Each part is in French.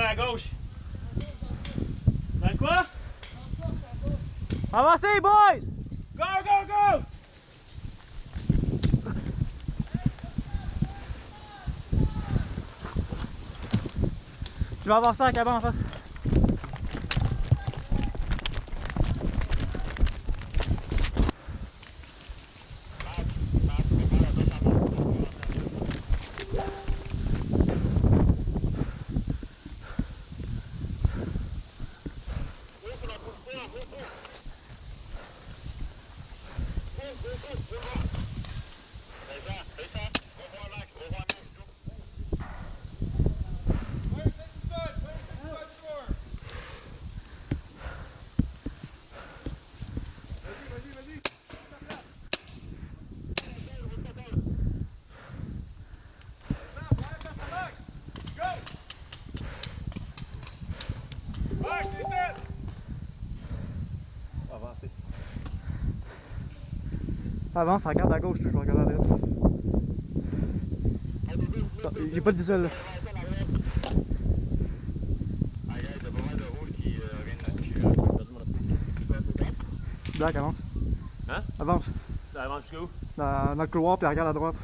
à gauche. Dans le quoi? Avancez, boys! Go, go, go! Je vais avoir ça à la cabane en face. Avancez. Avance, regarde à gauche, je vais regarder à droite. J'ai pas de visuel là. Black, avance. Hein? Avance. Ça avance jusqu'où? Dans le couloir, puis regarde à droite.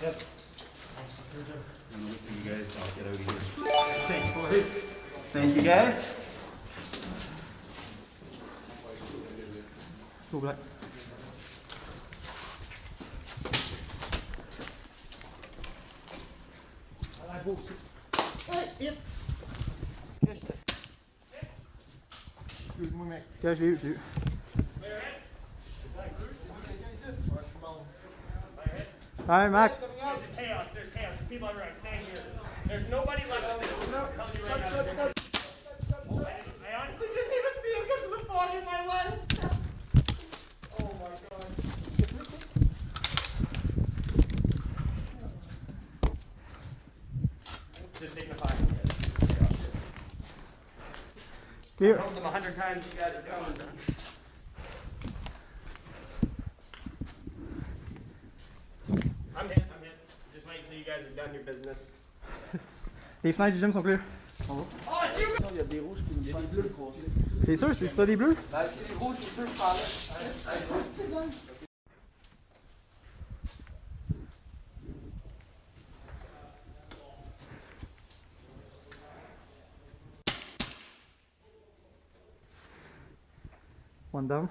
Yep. I'm gonna wait for you guys. I'll get out of here. Thanks, boys. Thank you, guys. Go black. Excuse-moi, mec. Ok, je l'ai eu, je l'ai eu. Alright, Max. There's chaos. There's chaos. There's people everywhere. Stand here. There's nobody left on this. I'm telling you right now. I honestly didn't even see him because of the fog in my lens. Oh my god. Just signify. Okay. I told them 100 times you guys are doing. I'm hit. Just wait until you guys are done your business. Les fenêtres du gym sont clear. Oh, it's you! Il y a des rouges qui nous font bleus. T'es sûr, c'est pas des bleus? Ben, c'est les rouges, c'est ceux que je parlais. One down.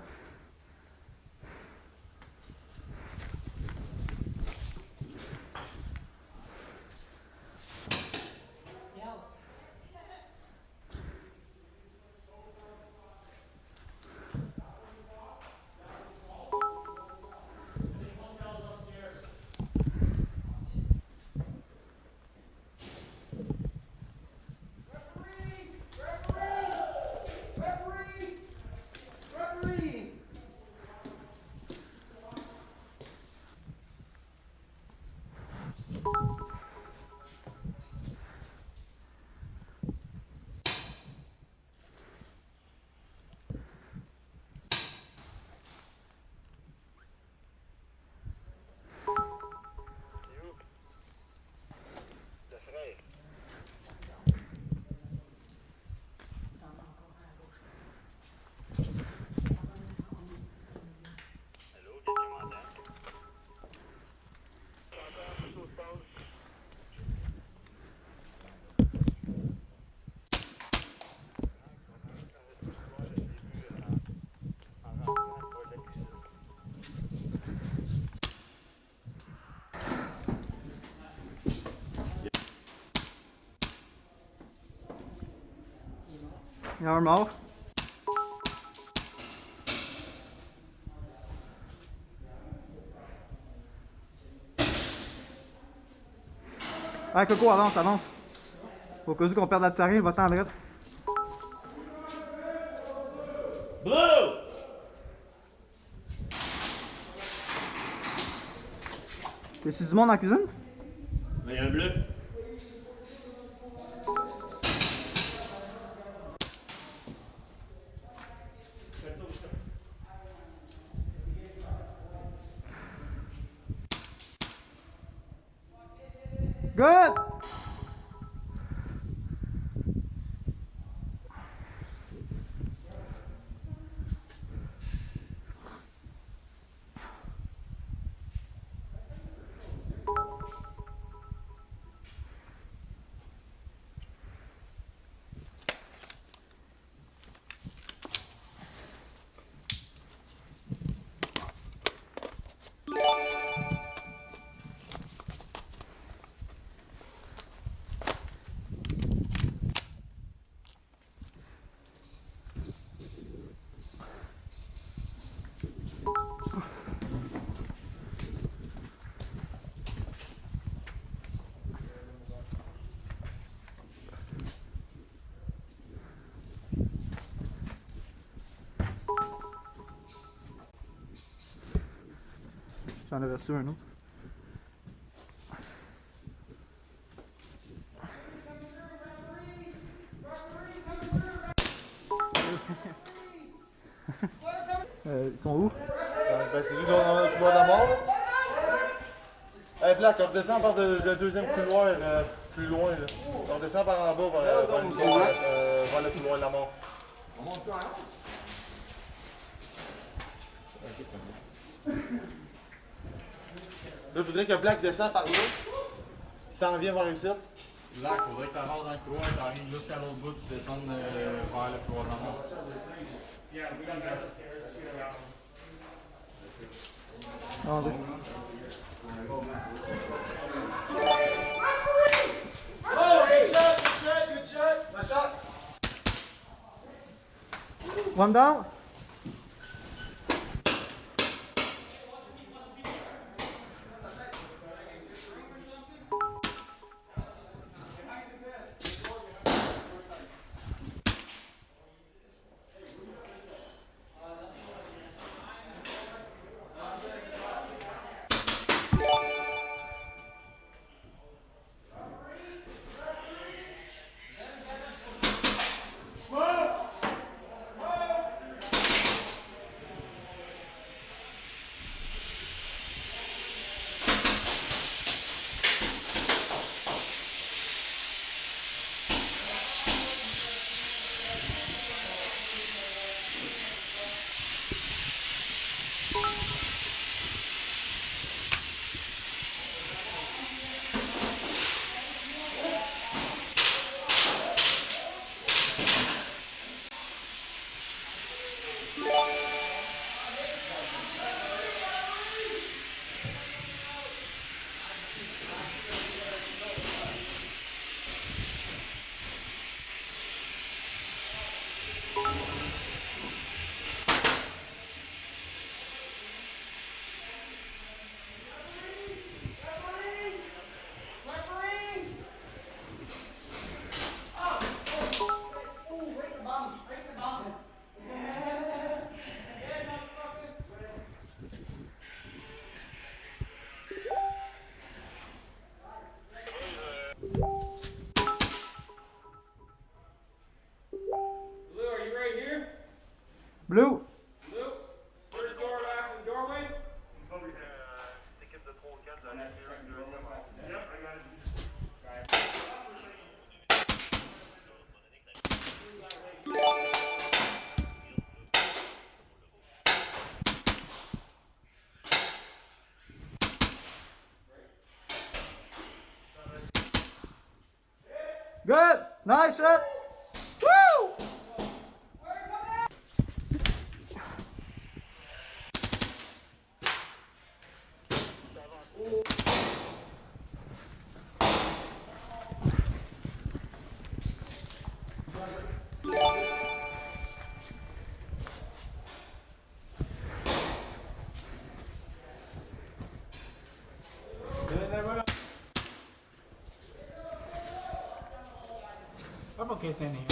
Il y a un mort. Ah, Coco, avance, avance. Au cas où qu'on perde la tarine, va-t'en en droite. Blue! Y'a-tu du monde en cuisine? Il y a un bleu. Good! J'en avais reçu un autre. Ils sont où? Ben, c'est juste dans le couloir de la mort. Hey, Black, on redescend par le deuxième couloir, plus loin. Là. On redescend par en bas, vers le couloir de la mort. On monte plus en haut? Là, il faudrait que Black descende par là. Il s'en vient vers ici. Black, faudrait que tu avances dans le couloir, tu arrives jusqu'à l'autre bout, tu descendes vers le couloir de la mort. Yeah, we got down the stairs, get around. Ah, ouais. Oh, good shot, good shot, good shot. My shot. One down. Blue. First door back from the doorway. Good. Nice shot. Woo! Vamos que ese niño.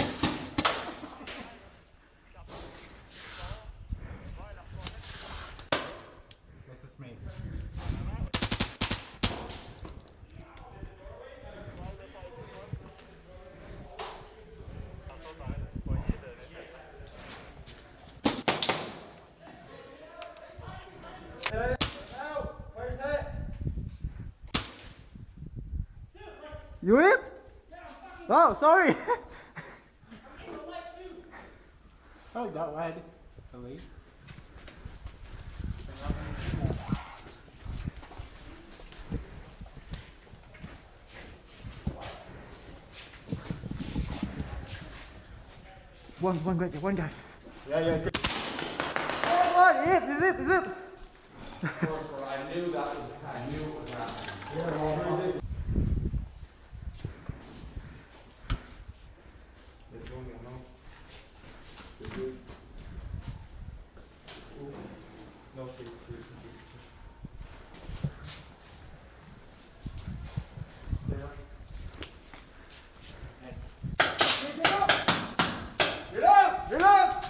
You hit? Oh, sorry. Oh, go ahead. At least. One guy. Yeah. What? Is it? I knew that was, I knew it was happening. Get up!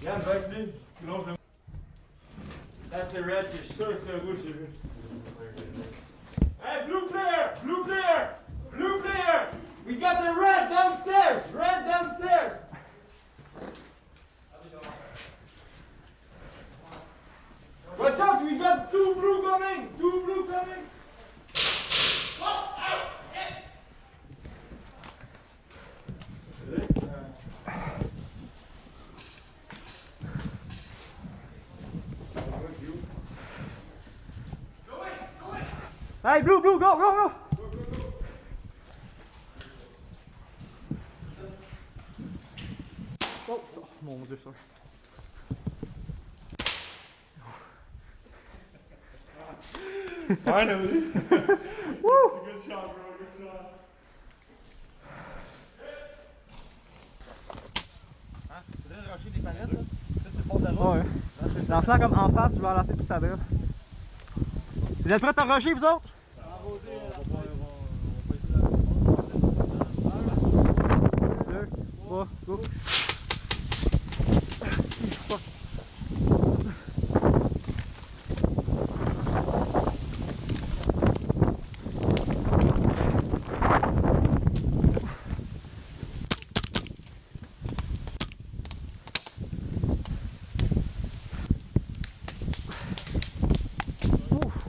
Yann, vas-y. Là, c'est red, c'est sûr que c'est rouge, j'ai vu. Hey, blue player! Blue player! Blue player! We got the red downstairs! Red downstairs! Watch out, we got two blue coming! Two blue coming! Hey, blue, go. Oh, mon Dieu, sorry. Finally! Woo! Good shot, bro, good shot. Faudrait rusher des palettes, là. Ça, c'est le bord de la route. Ouais. Lance-la comme en face, je vais lancer plus sa drill. Vous êtes prêts à rusher, vous autres? Deux, trois, go.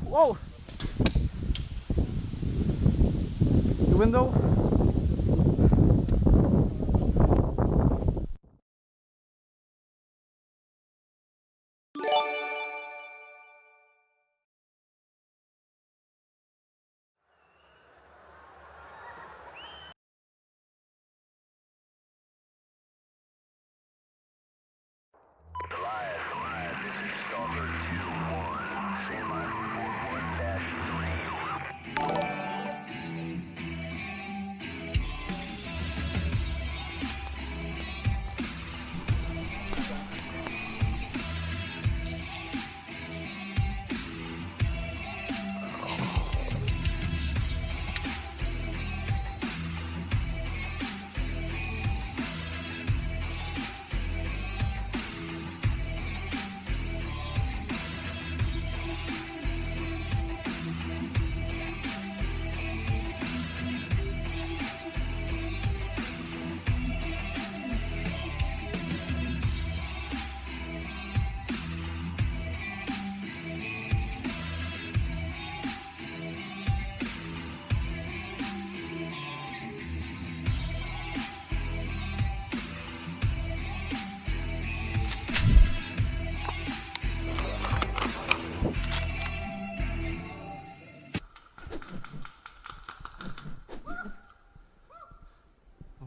Whoa! The window. Goliath, this is Stalker 2-1. Stand by for 1-3.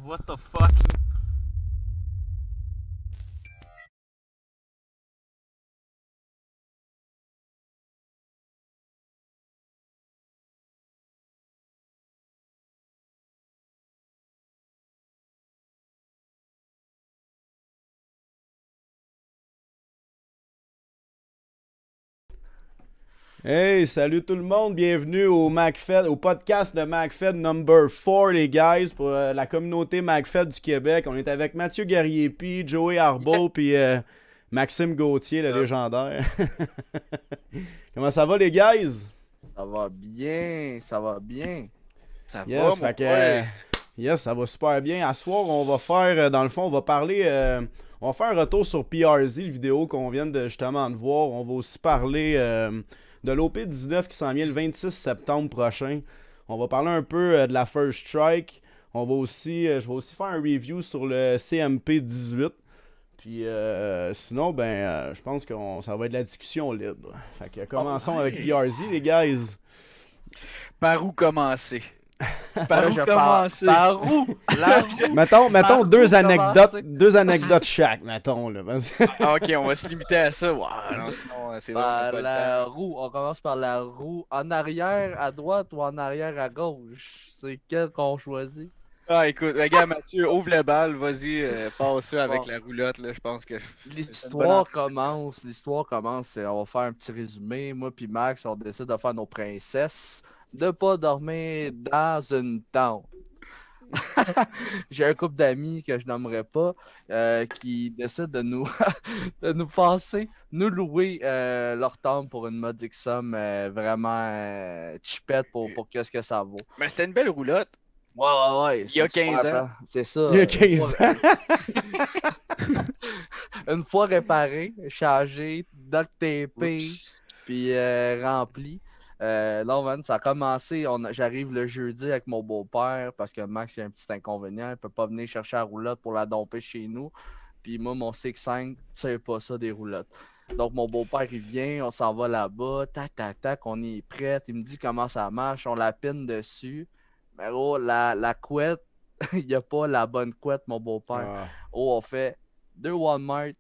What the fuck? Hey, salut tout le monde, bienvenue au MacFed, au podcast de MacFed number 4 les guys, pour la communauté MacFed du Québec. On est avec Mathieu Guerrier-Pi, Joey Arbeau, puis Maxime Gauthier, le légendaire. Comment ça va les guys? Ça va bien, ça va bien. Ça Yes, va, fait que, mon boy. Yes, ça va super bien. À soir, on va faire, dans le fond, on va parler, on va faire un retour sur PRZ, le vidéo qu'on vient de justement de voir. On va aussi parler de l'OP19 qui s'en vient le 26 septembre prochain. On va parler un peu de la First Strike. On va aussi, je vais aussi faire un review sur le CMP18. Puis sinon, je pense que ça va être de la discussion libre. Fait que commençons avec PRZ, les guys. Par où commencer? Par où commencer? Par où? Mettons deux commencer? anecdotes chaque, mettons. Là. Ah, ok, on va se limiter à ça. Wow, non, sinon, c'est Par vraiment pas la le temps. roue. On commence par la roue. En arrière à droite ou en arrière à gauche? C'est quel qu'on choisit? Ah, écoute, regarde, Mathieu, ouvre le bal, vas-y, passe ça avec Bon. la roulotte, là, je pense que... L'histoire commence. On va faire un petit résumé. Moi puis Max, on décide de faire nos princesses. De pas dormir dans une tente. J'ai un couple d'amis que je nommerai pas qui décident de nous de nous passer, nous louer leur tente pour une modique somme vraiment cheapette pour qu'est-ce que ça vaut. Mais c'était une belle roulotte. Ouais. Il y a 15 ans. C'est ça. Il y a 15 ans. Une fois réparé, changé, duct tapé, puis rempli. Non, man, ça a commencé. J'arrive le jeudi avec mon beau-père parce que Max il a un petit inconvénient. Il peut pas venir chercher la roulotte pour la domper chez nous. Puis moi, mon 6.5 tire pas ça des roulottes. Donc, mon beau-père, il vient, on s'en va là-bas, tac, on est prêt. Il me dit comment ça marche, on la pine dessus. Mais oh, la couette, il n'y a pas la bonne couette, mon beau-père. Ah. Oh, on fait 2 Walmart,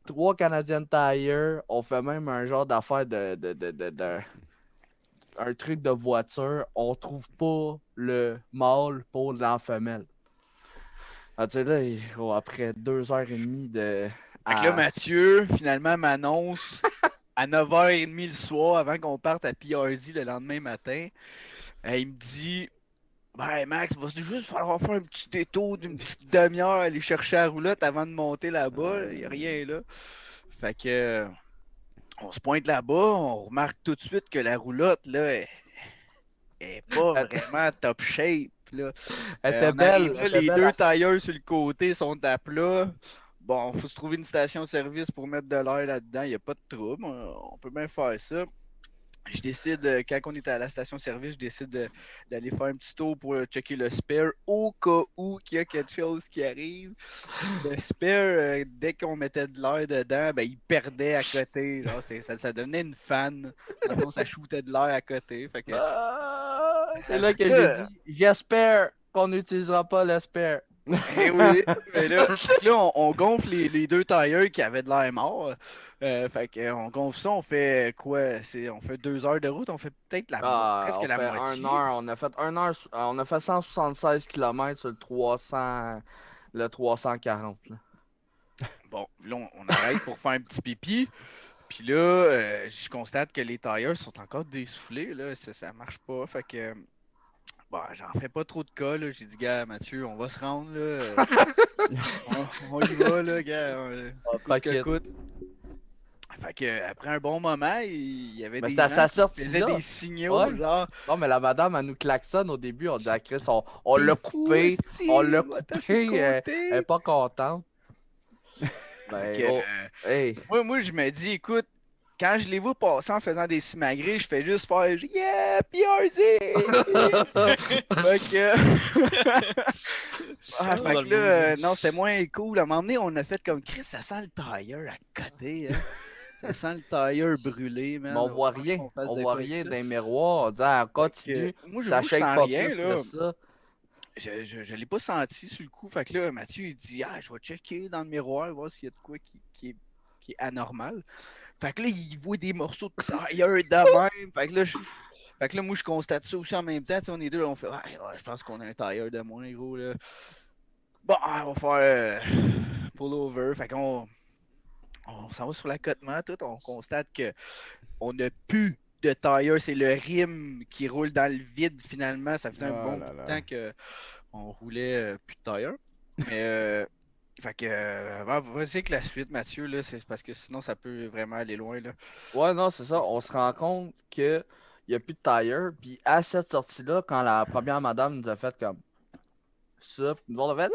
3 Canadian Tire, on fait même un genre d'affaire un truc de voiture, on trouve pas le mâle pour la femelle. Ah, tu sais, là, après 2h30 de. Fait que là, Mathieu, finalement, m'annonce à 9h30 le soir, avant qu'on parte à PRZ le lendemain matin, il me dit... Ben, Max, va juste falloir faire un petit détour d'une petite demi-heure, aller chercher la roulotte avant de monter là-bas. Il n'y a rien là. Fait que... on se pointe là-bas, on remarque tout de suite que la roulotte, là, est pas vraiment top shape, là. Elle était On belle. arrive là, les deux tailleurs sur le côté sont à plat. Bon, faut se trouver une station-service pour mettre de l'air là-dedans, il n'y a pas de trouble, on peut bien faire ça. Je décide, quand on est à la station-service, je décide d'aller faire un petit tour pour checker le spare au cas où qu'il y a quelque chose qui arrive. Le spare, dès qu'on mettait de l'air dedans, ben, il perdait à côté. Genre, ça devenait une fan. Maintenant, ça shootait de l'air à côté. Fait que... c'est là que j'ai dit, j'espère qu'on n'utilisera pas le spare. Eh oui, mais là, on gonfle les deux tailleurs qui avaient de l'air mort. Fait qu'on gonfle ça, on fait quoi? On fait 2 heures de route, on fait peut-être presque la moitié. 1 heure, on a fait 176 km sur le 340. Là. Bon, là, on arrête pour faire un petit pipi. Puis là, je constate que les tailleurs sont encore dessoufflés. Là, ça marche pas. Fait que... bon, j'en fais pas trop de cas, là. J'ai dit, gars, Mathieu, on va se rendre, là. on y va, là, gars. Coûte. Fait que, après un bon moment, il y avait des gens qui faisaient des signaux, genre... Non, mais la madame, elle nous klaxonne au début. On dit à Chris, on l'a coupé. On l'a coupé. Elle est pas contente. Moi, je me dis, écoute, quand je les vois passer en faisant des simagrées, je fais juste faire yeah, PRZ! Fait que. Fait que là, non, c'est moins cool. À un moment donné, on a fait comme Chris, ça sent le tailleur à côté. Hein. Ça sent le tailleur brûlé, man. Mais on voit rien. On voit rien dans les miroirs. On dit, ah, continue. Moi, je sens rien, là. Je l'ai pas senti sur le coup. Fait que là, Mathieu, il dit, ah, je vais checker dans le miroir, voir s'il y a de quoi qui est anormal. Fait que là, il voit des morceaux de tailleur de même. Fait que là, moi, je constate ça aussi en même temps. T'sais, on est deux, là, on fait, je pense qu'on a un tailleur de moins, gros, là. Bon, on va faire pull-over. Fait qu'on s'en va sur l'accotement, tout. On constate que on n'a plus de tailleur. C'est le rim qui roule dans le vide, finalement. Ça faisait un bon bout de temps qu'on roulait plus de tailleur. Mais... fait que, vas-y avec la suite, Mathieu, là, c'est parce que sinon ça peut vraiment aller loin, là. Ouais, non, c'est ça. On se rend compte qu'il n'y a plus de tailleur. Puis à cette sortie-là, quand la première madame nous a fait comme ça. Puis nous, on a fait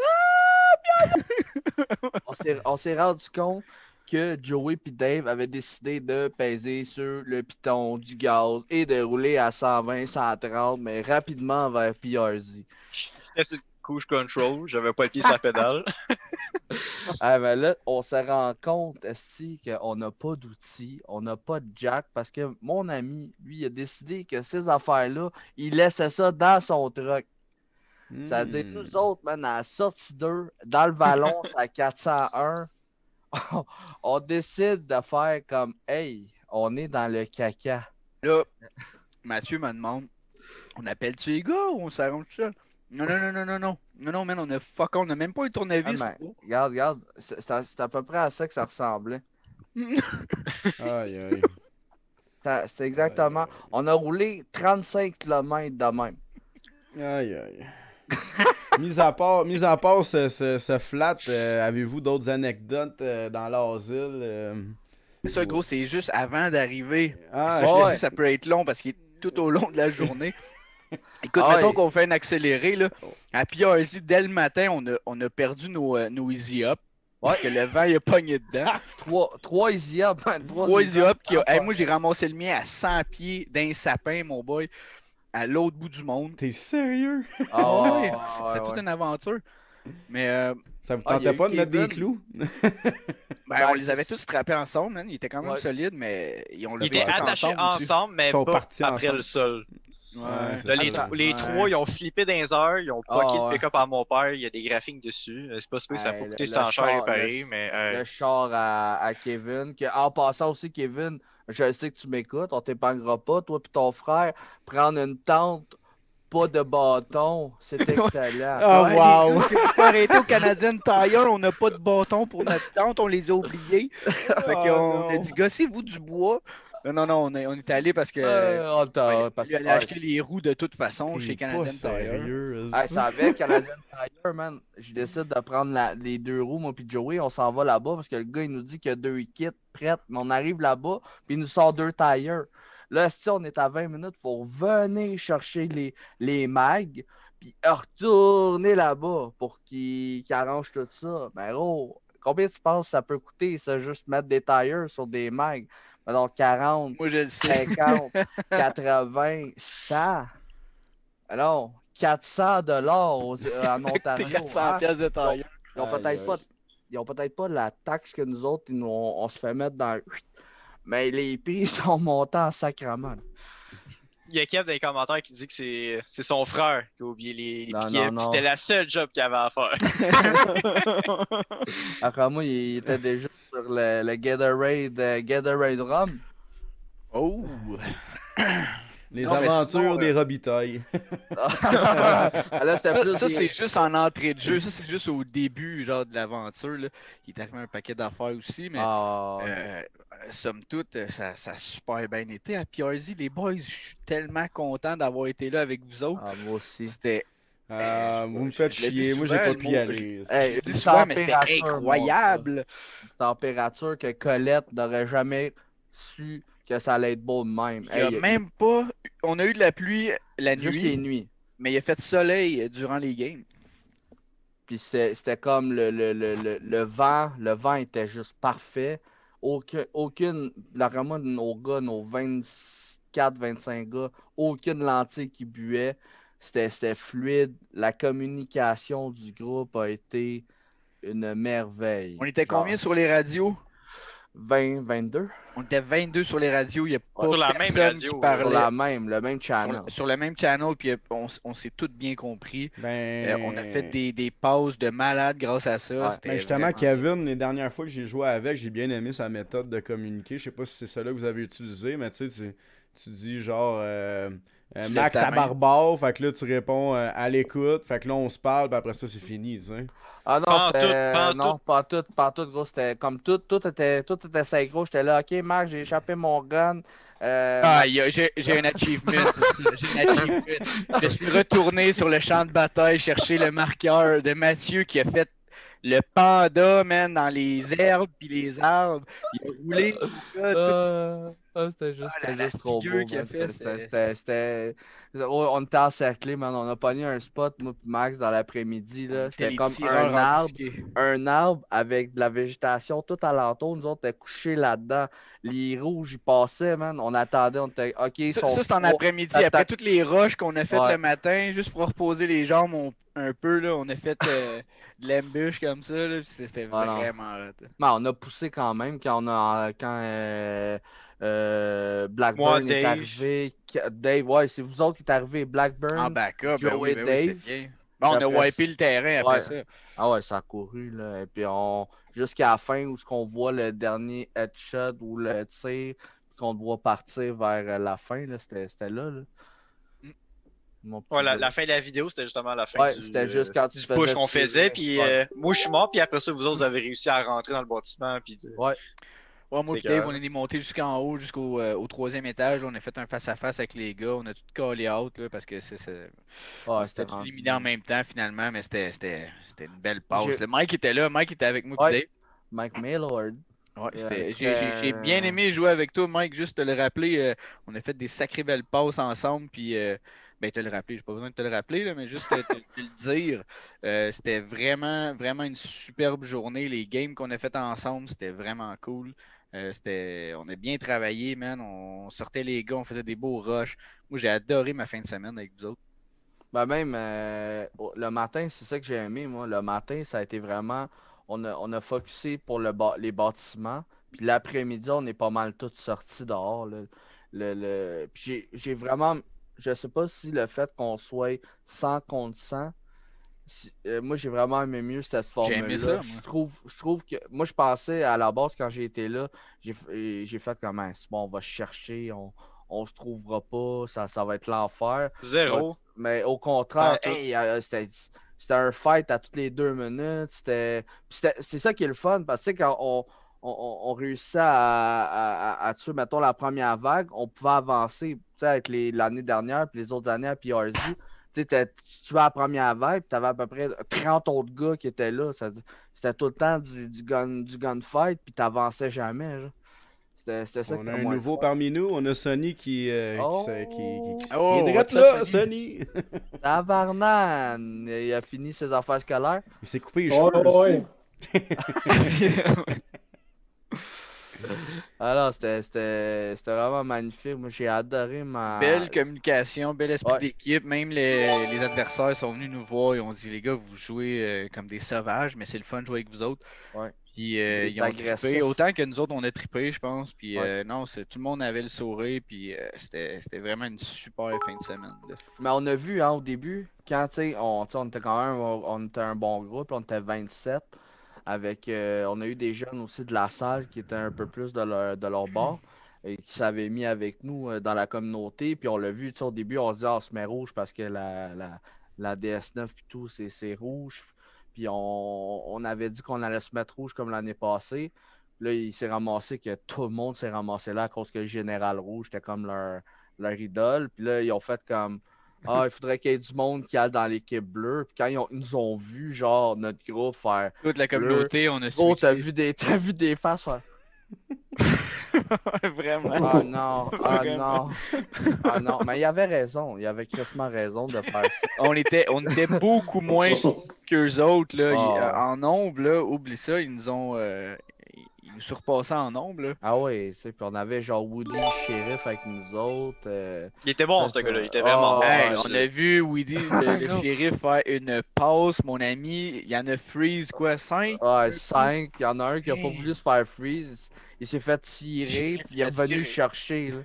on s'est rendu compte que Joey et Dave avaient décidé de peser sur le piton du gaz et de rouler à 120, 130, mais rapidement vers PRZ. J'étais sur cruise control, j'avais pas le pied sur la pédale. Ah ben là, on se rend compte aussi qu'on n'a pas d'outils, on n'a pas de jack, parce que mon ami, lui, il a décidé que ces affaires-là, il laissait ça dans son truck. Ça veut dire, nous autres, man, à la sortie 2, dans le vallon, c'est à 401, on décide de faire comme, hey, on est dans le caca. Là, Mathieu me demande, on appelle-tu les gars ou on s'arrange tout seul? Non, man, on a fuck, on a même pas eu le tournevis. Ah, ben, regarde, c'est à peu près à ça que ça ressemblait. Aïe, aïe. C'était exactement. On a roulé 35 km de même. Aïe, aïe. Mis à part ce flat, avez-vous d'autres anecdotes dans l'asile? Ça, gros, c'est juste avant d'arriver. Ah, Je te ouais. dis, ça peut être long parce qu'il est tout au long de la journée. Écoute, mettons qu'on fait un accéléré, là. À PRZ, dès le matin, on a perdu nos easy up. Parce que le vent, il a pogné dedans. 3 easy up. 3 easy up. Hey, moi, j'ai ramassé le mien à 100 pieds d'un sapin, mon boy, à l'autre bout du monde. T'es sérieux? Ah ouais, ouais, c'était toute une aventure. Mais ça vous il y a tentait eu pas de mettre des Kevin. clous? ben, on les avait tous strappés ensemble, man. Ils étaient quand même Ouais. solides, mais ils ont Ils étaient attachés ensemble, mais Ils sont pas partis après ensemble. le sol. Ouais, c'est Là, ça. les trois, ils ont flippé dans les heures, ils ont poqué ouais. le pick-up à mon père, il y a des graphiques dessus. C'est pas sûr que ça a pas coûté le tant cher à char- réparer, mais Le char à Kevin. En passant aussi, Kevin, je sais que tu m'écoutes, on t'épargnera pas, toi et ton frère, prendre une tente, pas de bâton, c'est excellent. Ah, wow! Nous, on peut arrêter au Canadian Tire, on n'a pas de bâton pour notre tente, on les a oubliés. Fait qu'on a dit, gossez-vous du bois. Non, on est allé parce que. Il allait acheter les roues de toute façon chez Canadian Tire. Sérieux? Ça avec Canadian Tire, man. Je décide de prendre les 2 roues, moi puis Joey, on s'en va là-bas parce que le gars il nous dit qu'il y a 2 kits prêts, mais on arrive là-bas, puis il nous sort 2 tires. Là, si on est à 20 minutes, faut venir chercher les mags, puis retourner là-bas pour qu'il arrange tout ça. Ben gros, combien tu penses que ça peut coûter, ça, juste mettre des tires sur des mags? Alors 40, moi je le sais. 50, 80, 100. Alors, 400 $, en Ontario. 400 pièces de tire. Ils ont peut-être pas la taxe que nous autres, on se fait mettre dans. Mais les prix sont montés en sacrament. il y a Kev dans les commentaires qui dit que c'est son frère qui a oublié les Non, piquets, non, puis c'était la seule job qu'il avait à faire. Après moi, il était déjà sur le Gatorade Rum. Oh! Les Non, mais aventures sinon, des Robitailles. Là, c'était plus Ça, des- c'est juste en entrée de jeu. Ça, c'est juste au début, genre, de l'aventure, là. Il est arrivé un paquet d'affaires aussi, mais Ah, somme toute, ça a super bien été. À PRZ, les boys, je suis tellement content d'avoir été là avec vous autres. moi aussi. C'était. Vous me faites je l'ai dit chier, moi j'ai souvent, pas le pu y mot- aller. Hey, Je dis souvent, mais c'était température, incroyable. Température que Colette n'aurait jamais su que ça allait être beau de même. Il y a même pas. On a eu de la pluie la Juste les nuit, nuits. mais il a fait soleil durant les games. Puis c'était comme le vent. Le vent était juste parfait. Aucune. Vraiment, nos gars, nos 24-25 gars, aucune lentille qui buait. C'était fluide. La communication du groupe a été une merveille. On était Genre, combien sur les radios? 20, 22? On était 22 sur les radios. Il y a pas Sur la même personne radio, qui ouais. parlait. Sur le même channel. Sur le même channel, puis on s'est tous bien compris. Ben, On a fait des pauses de malade grâce à ça. Ouais. C'était ben justement, vraiment- Kevin, les dernières fois que j'ai joué avec, j'ai bien aimé sa méthode de communiquer. Je sais pas si c'est celle-là que vous avez utilisé, mais tu sais, tu dis genre Tu Max lèves ta à main. barbare, fait que là tu réponds à l'écoute, fait que là on se parle, puis après ça c'est fini, tu sais. Ah non, Pas en c'était... tout, pas en non, pas en tout, gros. C'était comme tout était synchro. J'étais là, ok, Marc, j'ai échappé mon gun. J'ai un achievement. J'ai un achievement. Je suis retourné sur le champ de bataille chercher le marqueur de Mathieu qui a fait le panda, man, dans les herbes puis les arbres. Il a roulé. Ah, c'était juste trop beau, figure qu'il a man. fait, On était encerclés, man. On a pogné un spot, moi et Max, dans l'après-midi, On là. était C'était les comme tireurs embusqués. un arbre avec de la végétation tout alentour. Nous autres, on était couchés là-dedans. Les rouges, ils passaient, man. On attendait, on était, OK, ils sont Ça, c'est en trois. après-midi. Après toutes les rushs qu'on a faites Ouais. le matin, juste pour reposer les jambes un peu, là, on a fait de l'ambush comme ça, là, puis c'était Ah, non. vraiment hot. Mais on a poussé quand même quand Blackburn est Dave. arrivé. Dave, ouais, c'est vous autres qui êtes arrivés. En Blackburn, backup, ben Joe oui, et ben oui, Dave. c'était bien. Bon, on a Après wipé le terrain après ouais. ça. Ah ouais, ça a couru, là. Et puis jusqu'à la fin où on voit le dernier headshot ou le tir, qu'on doit partir vers la fin, là, c'était là, là. Mon petit Ouais, gars. la fin de la vidéo, c'était justement la fin Ouais, c'était juste quand tu du te push faisais qu'on faisait. tirer. Puis Ouais. moi, je suis mort. Puis après ça, vous autres, vous avez réussi à rentrer dans le bâtiment. Puis Ouais. Ouais, moi C'était et Dave, écœurant. on est monté jusqu'en haut, au 3e étage. On a fait un face-à-face avec les gars. On a tout callé out là, parce que Ouais, c'était tout rendu- éliminé en même temps finalement, mais c'était une belle passe. J'ai- Le Mike était là, Mike était avec moi et Ouais. Dave. Mike Maylord. Ouais, Très- j'ai bien aimé jouer avec toi, Mike, juste te le rappeler. On a fait des sacrées belles passes ensemble, puis ben te le rappeler, j'ai pas besoin de te le rappeler, là, mais juste te le dire. C'était vraiment, vraiment une superbe journée. Les games qu'on a fait ensemble, c'était vraiment cool. On a bien travaillé, man. On sortait les gars, on faisait des beaux rushs. Moi, j'ai adoré ma fin de semaine avec vous autres. Ben même le matin, c'est ça que j'ai aimé, moi. Le matin, ça a été vraiment. On a focusé pour les bâtiments. Puis l'après-midi, on est pas mal tous sortis dehors, là. Puis j'ai vraiment. Je sais pas si le fait qu'on soit 100 contre 100. Moi, j'ai vraiment aimé mieux cette J'ai aimé ça, formule-là. moi. Je trouve que. Moi, je pensais à la base, quand j'ai été là, j'ai fait comme c'est bon, on va chercher, on se trouvera pas, ça va être l'enfer. Zéro. Mais au contraire, Pas en tout. hey, c'était un fight à toutes les 2 minutes. C'est ça qui est le fun, parce que tu sais, quand on réussit à tuer, mettons, la première vague, on pouvait avancer, tu sais, avec l'année dernière, puis les autres années à PRZ. Tu sais, tu tuais la première vague, puis t'avais à peu près 30 autres gars qui étaient là. C'était tout le temps du gunfight, puis t'avançais jamais, genre. C'était ça qui On a était un moins nouveau le fun. parmi nous. On a Sonny qui est Oh, direct what's up, là, Sonny? Sonny. Tabarnan! Il a fini ses affaires scolaires. Il s'est coupé les cheveux aussi. Alors, c'était vraiment magnifique. Moi, j'ai adoré ma. Belle communication, bel esprit Ouais. d'équipe. Même les adversaires sont venus nous voir et ont dit les gars, vous jouez comme des sauvages, mais c'est le fun de jouer avec vous autres. Ouais. Puis Il est ils ont agressif. trippé. Autant que nous autres, on a trippé, je pense. Puis Ouais. non, tout le monde avait le sourire. Puis c'était vraiment une super fin de semaine. De fou. Mais on a vu, hein, au début, quand, tu sais, on était quand même, on était un bon groupe, on était 27. On a eu des jeunes aussi de la salle qui étaient un peu plus de leur bord et qui s'avaient mis avec nous dans la communauté. Puis on l'a vu, tu sais, au début, on se dit, on se met rouge parce que la DS9 et tout, c'est rouge. Puis on avait dit qu'on allait se mettre rouge comme l'année passée. Là, il s'est ramassé que tout le monde s'est ramassé là à cause que le Général Rouge était comme leur idole. Puis là, ils ont fait comme il faudrait qu'il y ait du monde qui aille dans l'équipe bleue. Puis quand ils nous ont vu, genre, notre groupe faire. Toute la communauté, on a Gros, t'as switché. vu des faces faire. Vraiment. Ah non, ah Vraiment. non. Ah non, mais il avait raison. Il avait crissement raison de faire ça. On était beaucoup moins qu'eux autres. Là. Ah. En nombre, là, oublie ça, ils nous surpassaient en nombre. Là. Ah ouais, tu sais, puis on avait genre Woody le shérif avec nous autres. Il était bon, ce gars-là. Il était vraiment bon. Hey, ouais, on a vu Weedy, le shérif, faire une passe, mon ami. Il y en a freeze, quoi, 5? Ouais, 5. Il y en a un qui a pas voulu se faire freeze. Il s'est fait tirer, puis il est revenu le chercher, là.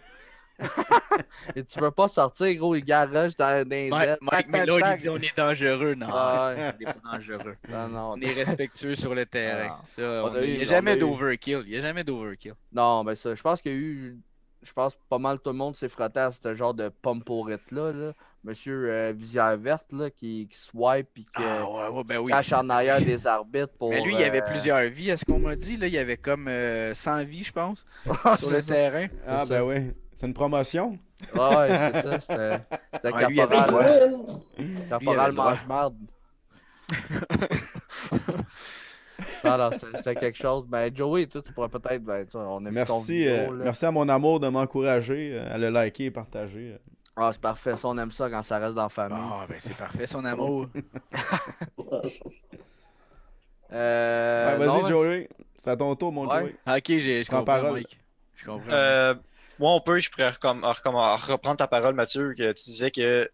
Et tu veux pas sortir, gros, il garage dans les ailes. Mike Miller, il dit on est dangereux. Non, Ah ouais. on n'est pas dangereux. Non, On est respectueux sur le terrain. Ah. Ça, On a eu- il n'y a on jamais a eu- d'overkill. Il n'y a jamais d'overkill. Non, ben ça, je pense qu'il y a eu. Je pense que pas mal tout le monde s'est frotté à ce genre de pomporette-là, là. Monsieur Visière Verte, là, qui swipe puis qui Ben se oui. cache en arrière des arbitres pour. Mais lui, il y avait plusieurs vies, à ce qu'on m'a dit. Là, il y avait comme 100 vies, je pense, sur le terrain. Ah, C'est ben ça. ouais. C'est une promotion. Ouais, c'est ça, c'était lui, il avait Caporal. Lui, il avait Caporal le droit. mange-marde. Alors, c'était quelque chose. Ben, Joey, toi, tu pourrais peut-être. Ben, on a vu ton Merci, vidéo, là. merci à mon amour de m'encourager, à le liker et partager. Ah, c'est parfait. Ça, on aime ça quand ça reste dans la famille. Ah, ben c'est parfait, son amour. Ouais, vas-y, non, mais- Joey. C'est à ton tour, mon Ouais. Joey. Ok, je Prends comprends, parole. Mike. Je comprends. Moi, je pourrais reprendre ta parole, Mathieu, que tu disais que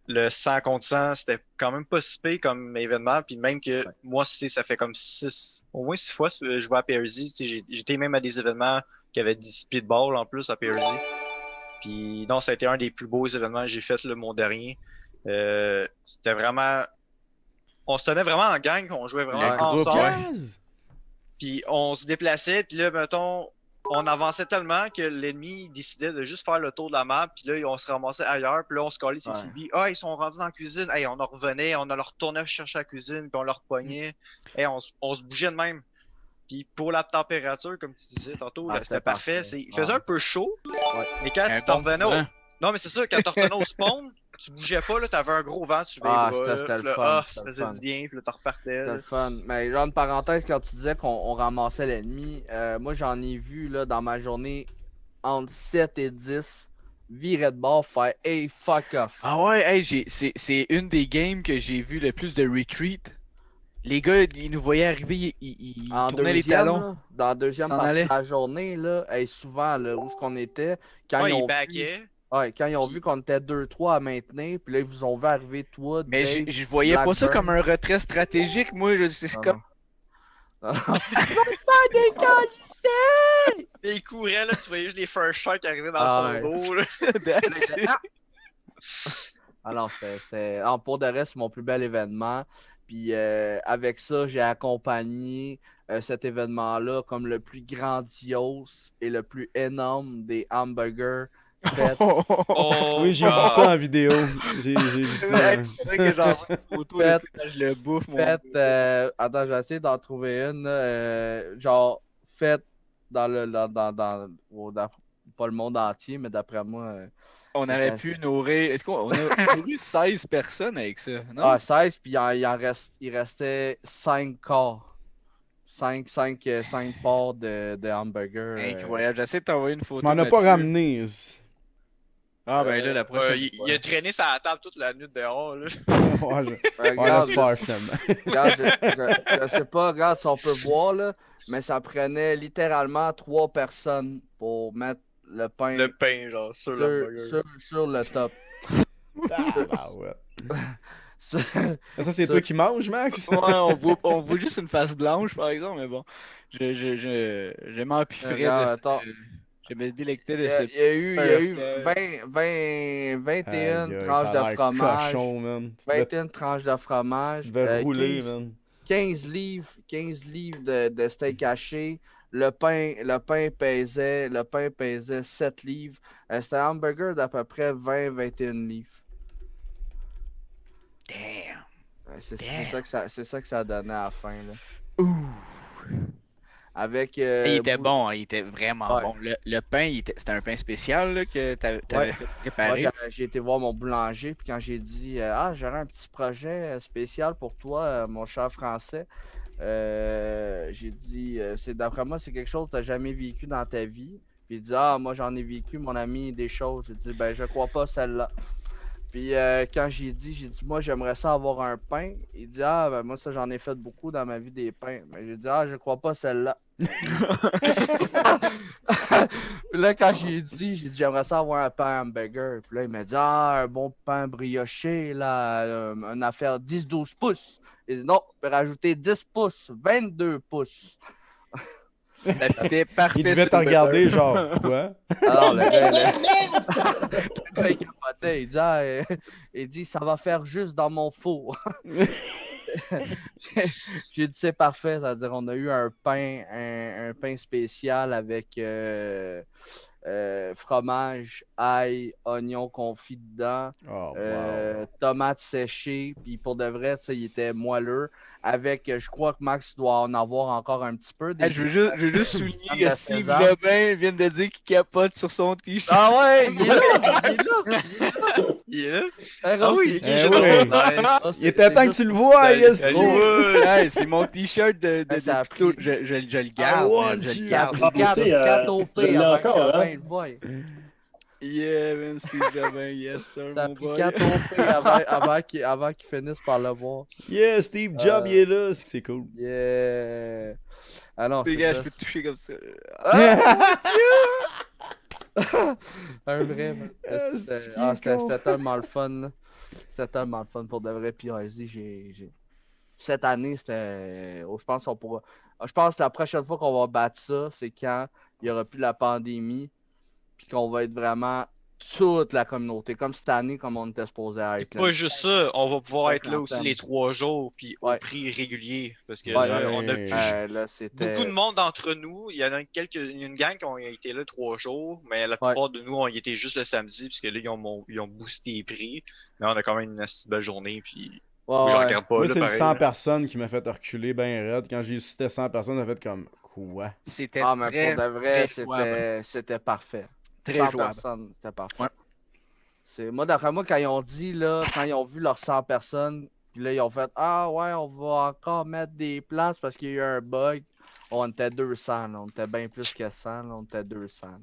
le 100 contre 100, c'était quand même pas si pire comme événement, puis même que moi, ça fait comme au moins 6 fois que je vais à PRZ. J'étais même à des événements qui avaient des speedball en plus à PRZ. Puis non, ça a été un des plus beaux événements que j'ai fait, là, mon dernier. C'était vraiment... On se tenait vraiment en gang, on jouait vraiment Le groupe, ensemble. Jazz! Puis on se déplaçait, puis là, mettons, on avançait tellement que l'ennemi décidait de juste faire le tour de la map, puis là, on se ramassait ailleurs, puis là, on se collait ses CB. Ah, ils sont rendus dans la cuisine. Hey, on en revenait, on leur retournait chercher la cuisine, puis on leur pognait. Hey, on se bougeait de même. Puis pour la température, comme tu disais tantôt, là, c'était parfait. Il faisait un peu chaud, mais quand tu t'en revenais au... Non, mais c'est ça, quand tu revenais au spawn, tu bougeais pas, là, t'avais un gros vent, tu levais les bras, c'était puis le là, fun. ça faisait du bien, puis là, tu repartais. C'était le fun. Mais genre, une parenthèse, quand tu disais qu'on ramassait l'ennemi, moi, j'en ai vu, là, dans ma journée, entre 7 et 10, virer de bord, faire « Hey, fuck off ». Ah ouais, hey, c'est une des games que j'ai vu le plus de retreat. Les gars, ils nous voyaient arriver, ils En tournaient les deuxième, talons. là, dans la deuxième S'en partie allait. de la journée, là, hey, souvent, là, où est-ce qu'on était, quand Ouais, ils ils ont vu, backaient. quand ils ont vu qu'on était 2-3 à maintenir, puis là, ils vous ont vu arriver, toi, Mais Dave, je voyais pas ça Blackburn. comme un retrait stratégique, moi, c'est Non, comme... non. Et ils couraient, là, tu voyais juste les first shots qui arrivaient dans Ah, son dos, là. Alors, c'était. Ah, pour de reste, c'est mon plus bel événement. Puis avec ça, j'ai accompagné cet événement-là comme le plus grandiose et le plus énorme des hamburgers faits. Oh, Oui, j'ai vu God. ça en vidéo. J'ai vu ça. Ouais, c'est vrai que j'envoie une photo, là, Fait- tu sais, quand je le bouffe, mon Faites, gars. attends, j'ai essayé d'en trouver une. Là, genre, faites dans le. Pas le monde entier, mais d'après moi. On c'est aurait ça. pu nourrir... Est-ce qu'on a nourri 16 personnes avec ça? Non? Ah, 16, puis il restait 5 corps. 5 parts de hamburgers. Incroyable, j'essaie de t'envoyer une photo. Tu m'en as pas Mathieu. ramené. Ah ben là, la prochaine Il a traîné sa table toute la nuit dehors, là. Ouais, Regarde, j'espère finalement. regarde, je sais pas, regarde si on peut voir, là, mais ça prenait littéralement 3 personnes pour mettre le pain Le pain, genre, sur l'hamburger. sur le top. Ah, ouais. Ça- Ça, c'est toi qui manges, Max? Ouais, on voit juste une face blanche, par exemple, mais bon. Je m'empiffrais Regarde, de attends. Je me délectais Il de y a, ce... il y a eu Perfect. 21 Aïe, aïe, tranches ça a de l'air fromage. cochon, man. Tu devais, 21 tranches de fromage. tu devais rouler, 15 man. 15 livres de steak haché. Le pain pesait 7 livres. C'était un hamburger d'à peu près 20-21 livres. Damn. C'est ça que ça donnait à la fin. Là. Ouh. Avec. Il était bon, il était vraiment Ouais. bon. Le pain, c'était un pain spécial là, que t'avais Ouais. préparé. Moi, j'ai été voir mon boulanger, puis quand j'ai dit j'aurais un petit projet spécial pour toi, mon cher français, j'ai dit c'est d'après moi, c'est quelque chose que tu n'as jamais vécu dans ta vie. Puis il dit moi j'en ai vécu, mon ami, des choses. J'ai dit ben je crois pas celle-là. Puis quand j'ai dit moi j'aimerais ça avoir un pain, il dit ben moi ça j'en ai fait beaucoup dans ma vie des pains. Mais j'ai dit je crois pas celle-là. Puis là, quand j'ai dit j'aimerais ça avoir un pain hamburger. Puis là, il m'a dit un bon pain brioché, là, une affaire 10-12 pouces. Il dit non, tu peux rajouter 10 pouces, 22 pouces. C'était parfait. Il devait sur te le regarder, burger. genre, quoi? Alors, le gars, le gars, il capotait. Il dit ça va faire juste dans mon four. J'ai dit c'est parfait, c'est-à-dire on a eu un pain spécial avec fromage, ail, oignon confit dedans, Oh, wow. tomates séchées, puis pour de vrai, tu sais, il était moelleux. Avec, je crois que Max doit en avoir encore un petit peu. Je veux juste souligner Comme que de Steve César. Jobin vient de dire qu'il capote sur son t-shirt. Ah ouais, il est là, il est là. Il Il est là. Hey, Ah Rose, oui, ok, Eh j'ai oui. trouvé nice. Ah, Il était temps que tu le vois, yes! Salut, bro. ouais. C'est mon t-shirt de Ça a plutôt. pris- Je le garde, man, je le Ça a garde. pris 4 OP je l'ai avant que encore, Jobin hein. le voie. Yeah, man, Steve Jobin, yes sir, Ça a mon pris boy. 4 OP avant qu'il finisse par le voir. Yeah, Steve Jobs, il est là, c'est cool. Yeah. Ah non, Les c'est gars, ça. je peux te toucher comme ça. Ah, Un vrai, man. C'était tellement le fun, là. C'était tellement le fun pour de vrai. Puis, cette année, c'était. Je pense qu'on pourra. Je pense que la prochaine fois qu'on va battre ça, c'est quand il n'y aura plus la pandémie. Puis qu'on va être vraiment toute la communauté. Comme cette année, comme on était supposé être. Là. Pas juste ça, on va pouvoir être là aussi Cinquantaine. les 3 jours, puis au Ouais. prix régulier. Parce que Ouais. là, on a plus Là, c'était. beaucoup de monde d'entre nous. Il y en a une gang qui ont été là 3 jours, mais la plupart de nous, on y était juste le samedi, parce que là, ils ont boosté les prix. Mais on a quand même une assez belle journée, puis moi, je regarde pas. Moi, là, c'est le pareil, 100 là. personnes qui m'a fait reculer ben raide. Quand j'ai su c'était 100 personnes, j'ai fait comme quoi? C'était Ah, mais très, pour de vrai, très jouable. c'était parfait. Très 100 jouable. personnes, c'était parfait. Ouais. Moi, d'après moi, quand ils ont dit, là, quand ils ont vu leurs 100 personnes, puis là, ils ont fait ah ouais, on va encore mettre des places parce qu'il y a eu un bug. On était 200, là. On était bien plus que 100, là. On était 200. là.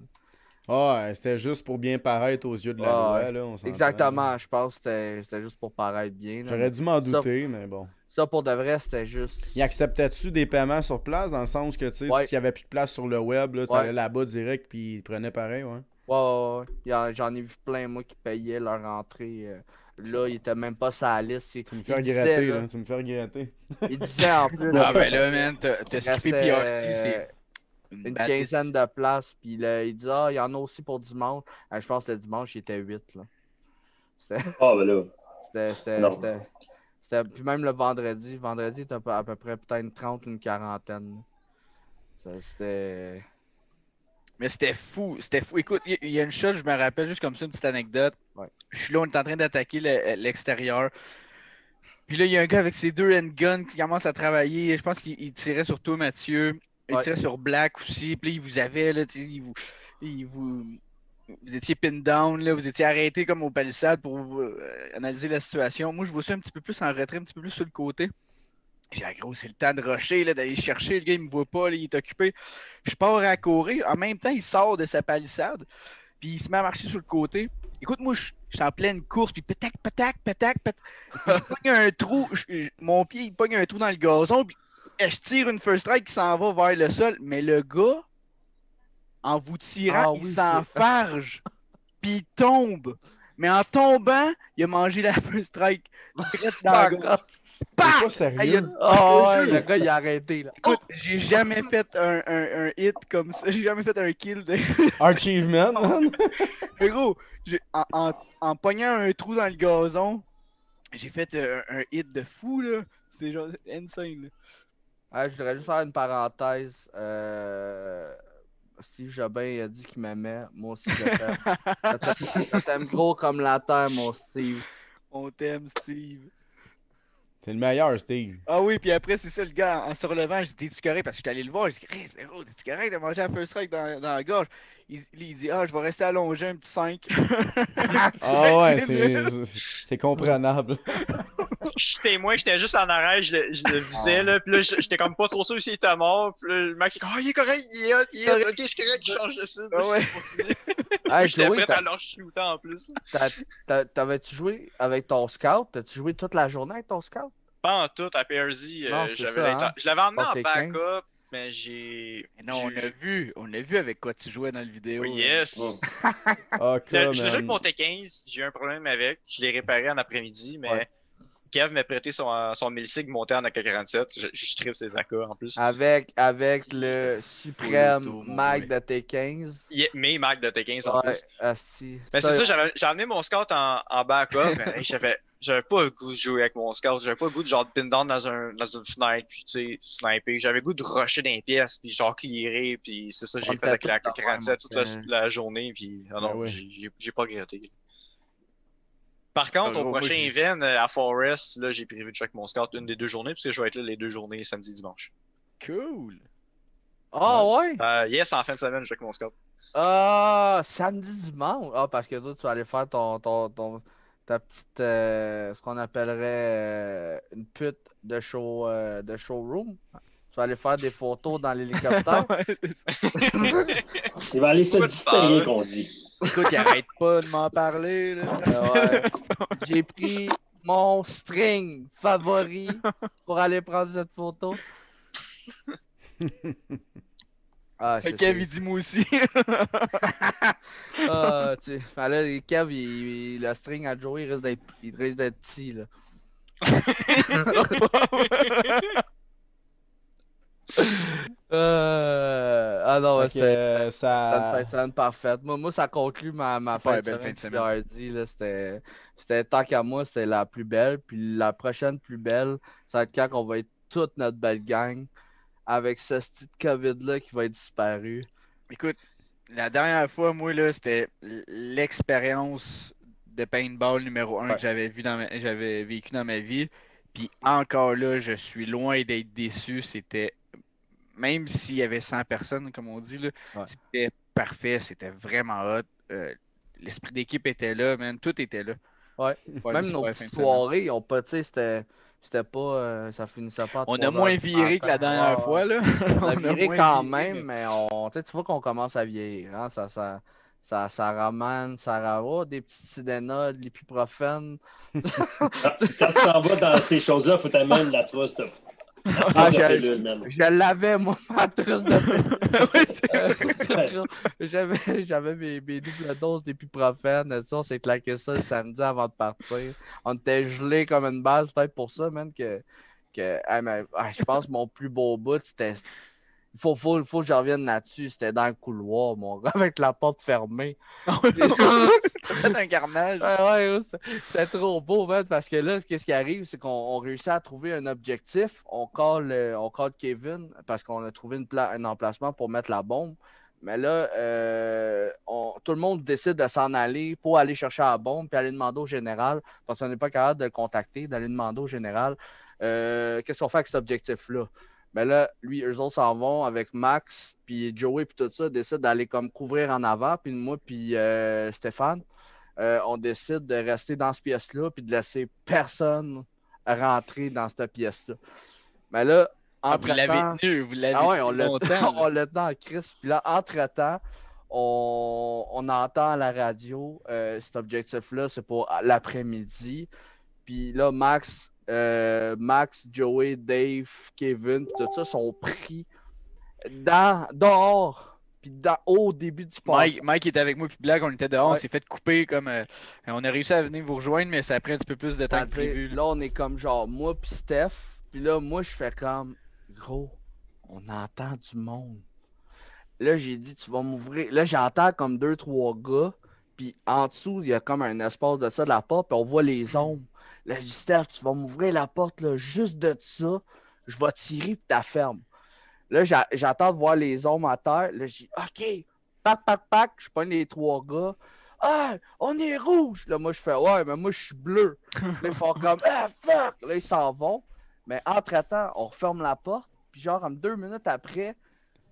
Ah, c'était juste pour bien paraître aux yeux de la loi, là, on s'entend. Exactement, je pense que c'était juste pour paraître bien. là. J'aurais dû m'en douter, mais bon. Ça, pour de vrai, c'était juste. Il acceptait-tu des paiements sur place, dans le sens que, tu sais, Ouais. s'il y avait plus de place sur le web, là, tu Ouais. allais là-bas direct, puis ils prenaient pareil, ouais. Ouais. J'en ai vu plein, moi, qui payaient leur entrée. Là, ils étaient même pas sur la liste. Tu me fais regretter, là, tu me fais regretter. Ils disaient en plus. Ah, ben là, man, t'as il skippé restait, PRT, c'est une bad quinzaine de places. Puis là, il dit ah, il y en a aussi pour dimanche. Je pense que le dimanche, il était 8. Là. Ah, ben là. Puis même le vendredi. Vendredi, il était à peu près peut-être une 30 ou une quarantaine. C'était. Mais c'était fou, c'était fou. Écoute, il y a une chose, je me rappelle juste comme ça, une petite anecdote. Ouais. Je suis là, on est en train d'attaquer l'extérieur. Puis là, il y a un gars avec ses 2 handguns qui commence à travailler. Je pense qu'il tirait sur toi, Mathieu. Il tirait sur Black aussi. Puis là, il vous avait, là, tu sais, vous étiez pin down, là, vous étiez arrêté comme au palissade pour analyser la situation. Moi, je vois ça un petit peu plus en retrait, un petit peu plus sur le côté. J'ai dit, gros, c'est le temps de rusher, là, d'aller chercher. Le gars, il me voit pas, là, il est occupé. Je pars à courir. En même temps, il sort de sa palissade. Puis il se met à marcher sur le côté. Écoute, moi, je suis en pleine course. Puis pétac. Il pogne un trou. Mon pied, il pogne un trou dans le gazon. Puis je tire une first strike qui s'en va vers le sol. Mais le gars, en vous tirant, il s'enfarge. Puis il tombe. Mais en tombant, il a mangé la first strike. Direct dans la gorge. T'es pas sérieux? Oh ouais, le gars il a arrêté là. Écoute, j'ai jamais fait un hit comme ça. J'ai jamais fait un kill de. Achievement, man! Mais gros, en pognant un trou dans le gazon, j'ai fait un hit de fou là. C'est genre insane là. Je voudrais juste faire une parenthèse. Steve Jobin a dit qu'il m'aimait. Moi aussi je t'aime. Je t'aime gros comme la terre, mon Steve. On t'aime, Steve. T'es le meilleur, Steve. Ah oui, puis après, c'est ça, le gars, en se relevant, j'ai dit, t'es-tu correct? Parce que j'étais allé le voir, j'ai dit, hey, c'est gros, t'es-tu correct de manger un first strike dans la gorge? Il dit, je vais rester allongé un petit 5. Ah ouais, c'est comprenable. Je suis témoin, j'étais juste en arrêt, je le visais, là, pis là, j'étais comme pas trop sûr s'il était mort, pis là, le mec, c'est comme, il est correct, il est hot, ok, c'est correct, il change de cible, j'étais prêt à leur shooter en plus. T'avais-tu joué avec ton scout? T'as-tu joué toute la journée avec ton scout? Pas en tout, à PRZ, je l'avais emmené en backup, mais j'ai... Non, on a vu avec quoi tu jouais dans le vidéo. Oh, yes! Oh, je l'ai joué avec mon T15, j'ai eu un problème avec, je l'ai réparé en après-midi, mais Kev m'a prêté son Milsig monté en AK-47, je tripe ses AK en plus. Avec le suprême mag de T15. Mes mag de T15 en plus. Asti. Mais c'est ça, j'ai amené mon scout en backup, mais j'avais pas le goût de jouer avec mon scout, j'avais pas le goût de genre pin down dans une fenêtre, puis tu sais, sniper, j'avais le goût de rusher dans les pièces, puis genre clearer, puis c'est ça que j'ai fait avec la AK-47 toute la journée, puis non, j'ai pas regretté. Par contre, au prochain event à Forest, là, j'ai prévu de jouer avec mon scout une des 2 journées, parce que je vais être là les 2 journées, samedi, dimanche. Cool! Ah ouais? Yes, en fin de semaine, je joue avec mon scout. Samedi, dimanche? Ah, parce que toi, tu vas aller faire ce qu'on appellerait une pute de showroom. Tu vas aller faire des photos dans l'hélicoptère. Il va aller se distinguer, qu'on dit. Écoute, il arrête pas de m'en parler. Là. Ouais. J'ai pris mon string favori pour aller prendre cette photo. Ah, c'est Kev, il dit moi aussi. Ah, tu sais, là, Kev, le string à Joey, il risque d'être petit, là. Ah non, ouais, c'était une fin de semaine parfaite. Moi, ça conclut ma fin de semaine. Hardy, là, c'était tant qu'à moi, c'était la plus belle. Puis la prochaine plus belle, ça va être quand on va être toute notre belle gang avec ce petit COVID-là qui va être disparu. Écoute, la dernière fois, moi, là, c'était l'expérience de paintball numéro 1 que j'avais vécu dans ma vie. Puis encore là, je suis loin d'être déçu. C'était, même s'il y avait 100 personnes, comme on dit, là, c'était parfait. C'était vraiment hot. L'esprit d'équipe était là, man. Tout était là. Ouais. Même nos petites soirées, on pas, tu sais, c'était pas. Ça finissait pas à On a moins viré que la dernière fois, là. On a viré quand même, mais tu vois qu'on commence à vieillir. Hein? Ça ramène, des petits Tylenol, de l'ibuprofène. Quand tu t'en vas dans ces choses-là, il faut t'amener la trousse de. Je l'avais, moi, ma trousse de J'avais mes doubles doses d'ibuprofène. Ça, on s'est claqué ça le samedi avant de partir. On était gelés comme une balle, peut-être pour ça, man, je pense que mon plus beau bout, c'était. Il faut que je revienne là-dessus. C'était dans le couloir, mon gars, avec la porte fermée. C'était un carnage. Ouais, c'était trop beau, man, parce que là, qu'est-ce qui arrive, c'est qu'on réussit à trouver un objectif. On call Kevin parce qu'on a trouvé un emplacement pour mettre la bombe. Mais là, tout le monde décide de s'en aller pour aller chercher la bombe puis aller demander au général, parce qu'on n'est pas capable de le contacter, d'aller demander au général qu'est-ce qu'on fait avec cet objectif-là. Mais là, eux autres s'en vont avec Max, puis Joey, puis tout ça, décident d'aller comme couvrir en avant. Puis moi, puis Stéphane, on décide de rester dans cette pièce-là, puis de laisser personne rentrer dans cette pièce-là. Mais là, vous l'avez tenu, vous l'avez on l'a tenu en crise. Puis là, entre-temps, on entend à la radio cet objectif-là, c'est pour l'après-midi. Puis là, Max, Joey, Dave, Kevin, tout ça sont pris dehors, puis au début du passage. Mike était avec moi, puis Black, on était dehors, on s'est fait couper comme. On a réussi à venir vous rejoindre, mais ça a pris un petit peu plus de temps que prévu. Là, on est comme genre moi, puis Steph, puis là, moi, je fais comme gros, on entend du monde. Là, j'ai dit, tu vas m'ouvrir. Là, j'entends comme 2-3 gars, puis en dessous, il y a comme un espace de ça de la porte, puis on voit les ombres. Là, je dis, Steph, tu vas m'ouvrir la porte, là, juste de ça, je vais tirer, puis t'as ferme. Là, j'attends de voir les ombres à terre. Là, je dis, OK, pac, je pogne les 3 gars. Ah, on est rouge. Là, moi, je fais, ouais, mais moi, je suis bleu. Là, ils font comme, ah, fuck. Là, ils s'en vont. Mais entre-temps, on referme la porte, puis genre, comme 2 minutes après,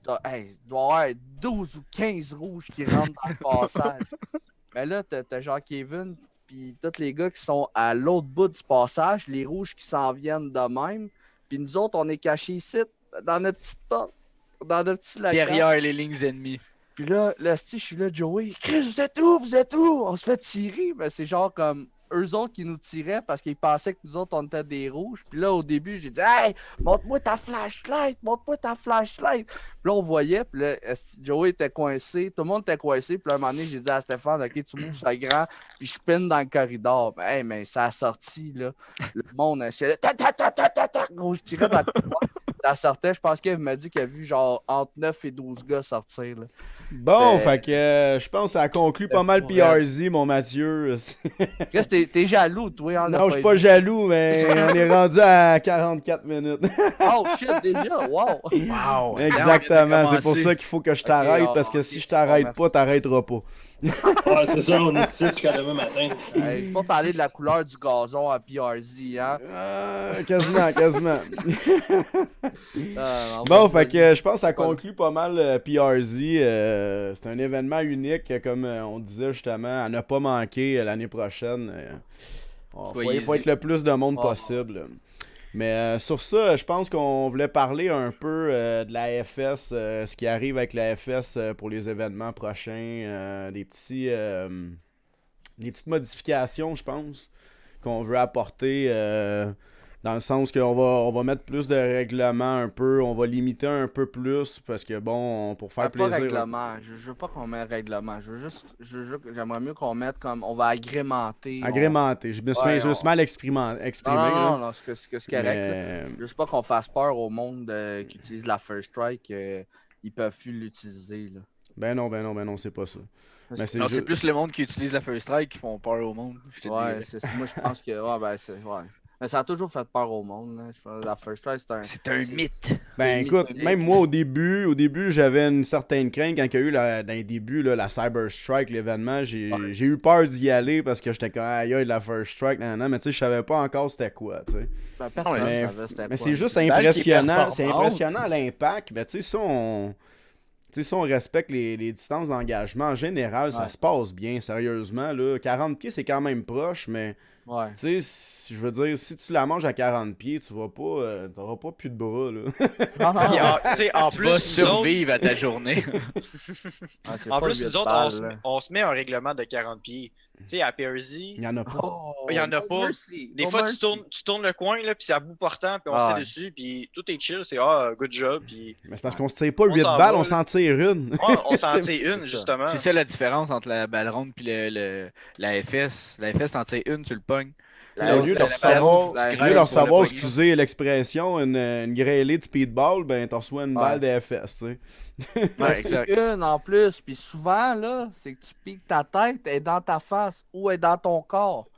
il doit y avoir 12 ou 15 rouges qui rentrent dans le passage. Mais là, t'as genre Kevin, puis tous les gars qui sont à l'autre bout du passage, les rouges qui s'en viennent de même. Puis nous autres, on est cachés ici, dans notre petite porte, dans notre petit lac. Derrière les lignes ennemies. Puis là, je suis là, Joey, Chris, vous êtes où? On se fait tirer. Ben, c'est genre comme eux autres qui nous tiraient parce qu'ils pensaient que nous autres, on était des rouges. Puis là, au début, j'ai dit, hey, montre-moi ta flashlight. Puis là, on voyait, puis là, Joey était coincé, tout le monde était coincé. Puis là, à un moment donné, j'ai dit à Stéphane, OK, tu m'ouvres ça grand, puis je spin dans le corridor. Ben, hey, mais ça a sorti, là. Le monde, c'est gros, je tirais dans le couloir. Ça sortait, je pense qu'il m'a dit qu'il a vu genre entre 9 et 12 gars sortir, là. Bon, fait que je pense que ça a conclu pas mal PRZ, mon Mathieu. T'es jaloux, toi. Non, je suis pas jaloux, mais on est rendu à 44 minutes. Oh shit, déjà, wow. Exactement, c'est pour ça qu'il faut que je t'arrête, parce que si je t'arrête pas, t'arrêteras pas. Ouais, c'est ça, on est ici jusqu'à demain matin. Hey, faut pas parler de la couleur du gazon à PRZ, hein? Quasiment. Bon, fait que je pense que ça conclut pas mal PRZ. C'est un événement unique, comme on disait justement, à ne pas manquer l'année prochaine. Il faut être le plus de monde possible. Mais sur ça, je pense qu'on voulait parler un peu de la FS, ce qui arrive avec la FS pour les événements prochains, des petites modifications, je pense, qu'on veut apporter, dans le sens qu'on va mettre plus de règlements un peu, on va limiter un peu plus, parce que bon, pour faire plaisir... Pas règlement, je veux pas qu'on mette règlement, j'aimerais mieux qu'on mette comme, on va agrémenter. Agrémenter, je me suis mal exprimé. Non, c'est correct. Mais... Je veux pas qu'on fasse peur au monde qui utilise la First Strike, ils peuvent plus l'utiliser, là. Ben non, c'est pas ça. Mais c'est plus le monde qui utilise la First Strike qui font peur au monde, je te dis. Moi je pense que, mais ça a toujours fait peur au monde, là. Je pense, la First Strike, c'est un mythe. Ben écoute, même moi au début j'avais une certaine crainte quand il y a eu dans les débuts la Cyber Strike, l'événement, j'ai eu peur d'y aller parce que j'étais comme aïe de la First Strike, mais tu sais, je savais pas encore c'était quoi, tu sais. Mais c'est juste impressionnant, à l'impact, mais tu sais, si on respecte les distances d'engagement, en général, ça se passe bien, sérieusement, là. 40 pieds, c'est quand même proche, mais tu sais, je veux dire, si tu la manges à 40 pieds, tu vas pas, t'auras pas plus de bras, là. En plus, tu vas survivre à ta journée. En plus, nous autres, on se met un règlement de 40 pieds. Tu sais, à PRZ, il n'y en a pas. Il y en a pas. Des fois, tu tournes le coin, là, puis c'est à bout portant, puis on se tire dessus, puis tout est chill, c'est good job. Puis... Mais c'est parce qu'on se tire pas 8 balles, on s'en tire une. On s'en tire une, justement. C'est ça la différence entre la balle ronde et la FS. La FS, t'en tires une, tu le pognes. Au lieu de recevoir, excusez l'expression, une grêlée de speedball, ben t'en reçois une balle de FS, tu sais. Exact. Une en plus, puis souvent, là, c'est que tu piques ta tête, elle est dans ta face ou elle est dans ton corps.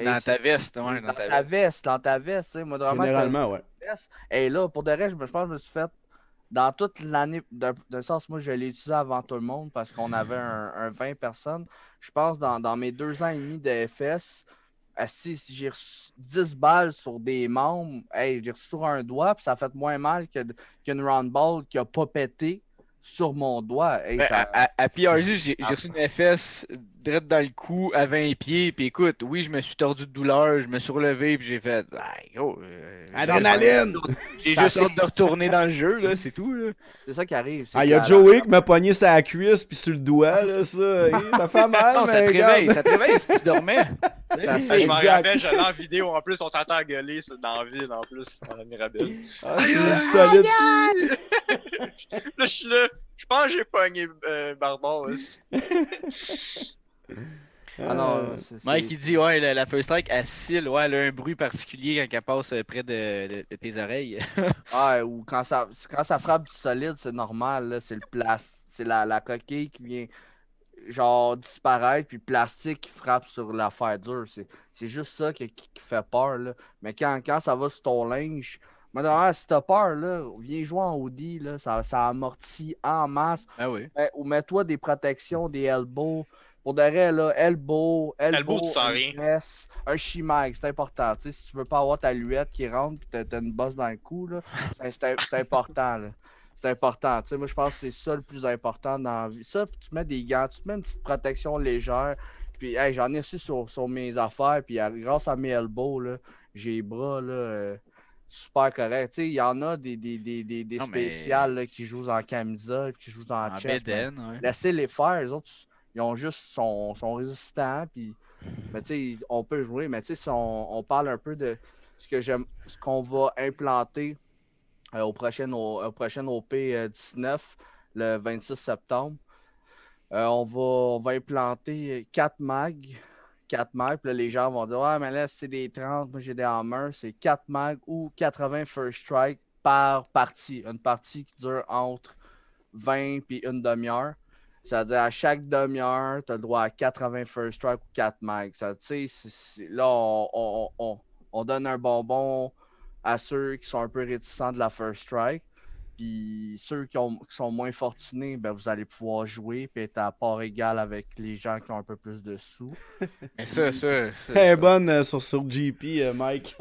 Dans ta veste, ouais. Dans ta veste, tu sais. Moi, généralement, ouais. Et là, pour de reste, je pense que je me suis fait, dans toute l'année, d'un sens, moi, je l'ai utilisé avant tout le monde parce qu'on avait un 20 personnes. Je pense, dans mes 2 ans et demi de FS, si j'ai reçu 10 balles sur des membres, j'ai reçu sur un doigt, puis ça a fait moins mal qu'une round ball qui a pas pété sur mon doigt. À PRZ, j'ai reçu une FS direct dans le cou à 20 pieds, puis écoute, oui, je me suis tordu de douleur, je me suis relevé, puis j'ai fait adrénaline! J'ai juste hâte de retourner dans le jeu, là, c'est tout. Là. C'est ça qui arrive. Il y a Joey qui m'a pogné sa cuisse puis sur le doigt, là, ça fait mal, non, mais ça te réveille si tu dormais. Je m'en rappelle, j'allais en vidéo en plus, on t'entend gueuler dans la ville en plus, en Mirabelle. Solide. Là, je suis là, je pense que j'ai pogné Barbare aussi. Mike il dit la First Strike elle scille, elle a un bruit particulier quand elle passe près de tes oreilles. Ou quand ça frappe du solide, c'est normal, là, c'est c'est la coquille qui vient genre disparaître, puis le plastique qui frappe sur l'affaire dure. C'est juste ça qui fait peur, là. Mais quand ça va sur ton linge, si t'as peur, là, viens jouer en OD, là, ça amortit en masse. Ah oui. Ou mets-toi des protections, des elbows. Pour de vrai, là, elbow, tu sens rien. Un Shimag, c'est important. Tu sais, si tu veux pas avoir ta luette qui rentre et t'as une bosse dans le cou, là, c'est important, là. C'est important. Tu sais, moi, je pense que c'est ça le plus important dans la vie. Ça, puis tu mets des gants, tu te mets une petite protection légère. Puis, j'en ai reçu sur mes affaires. Puis, grâce à mes elbows, là, j'ai les bras, là, super corrects. Tu sais, il y en a des spéciales là, qui jouent en camisa, qui jouent en chest. Laissez-les faire. Les autres, ils ont juste sont résistants. Puis, mais tu sais, on peut jouer. Mais tu sais, si on parle un peu de ce qu'on va implanter au prochain OP 19, le 26 septembre. On va implanter 4 mags. 4 mags, puis là, les gens vont dire ouais, mais là, c'est des 30, moi j'ai des hammers, c'est 4 mags ou 80 first strike par partie. Une partie qui dure entre 20 puis une demi-heure. C'est-à-dire, à chaque demi-heure, tu as le droit à 80 first strike ou 4 mags. Là, on donne un bonbon à ceux qui sont un peu réticents de la first strike. Puis ceux qui sont moins fortunés, ben vous allez pouvoir jouer et être à part égale avec les gens qui ont un peu plus de sous. Mais ça. Elle est bonne sur GP, Mike.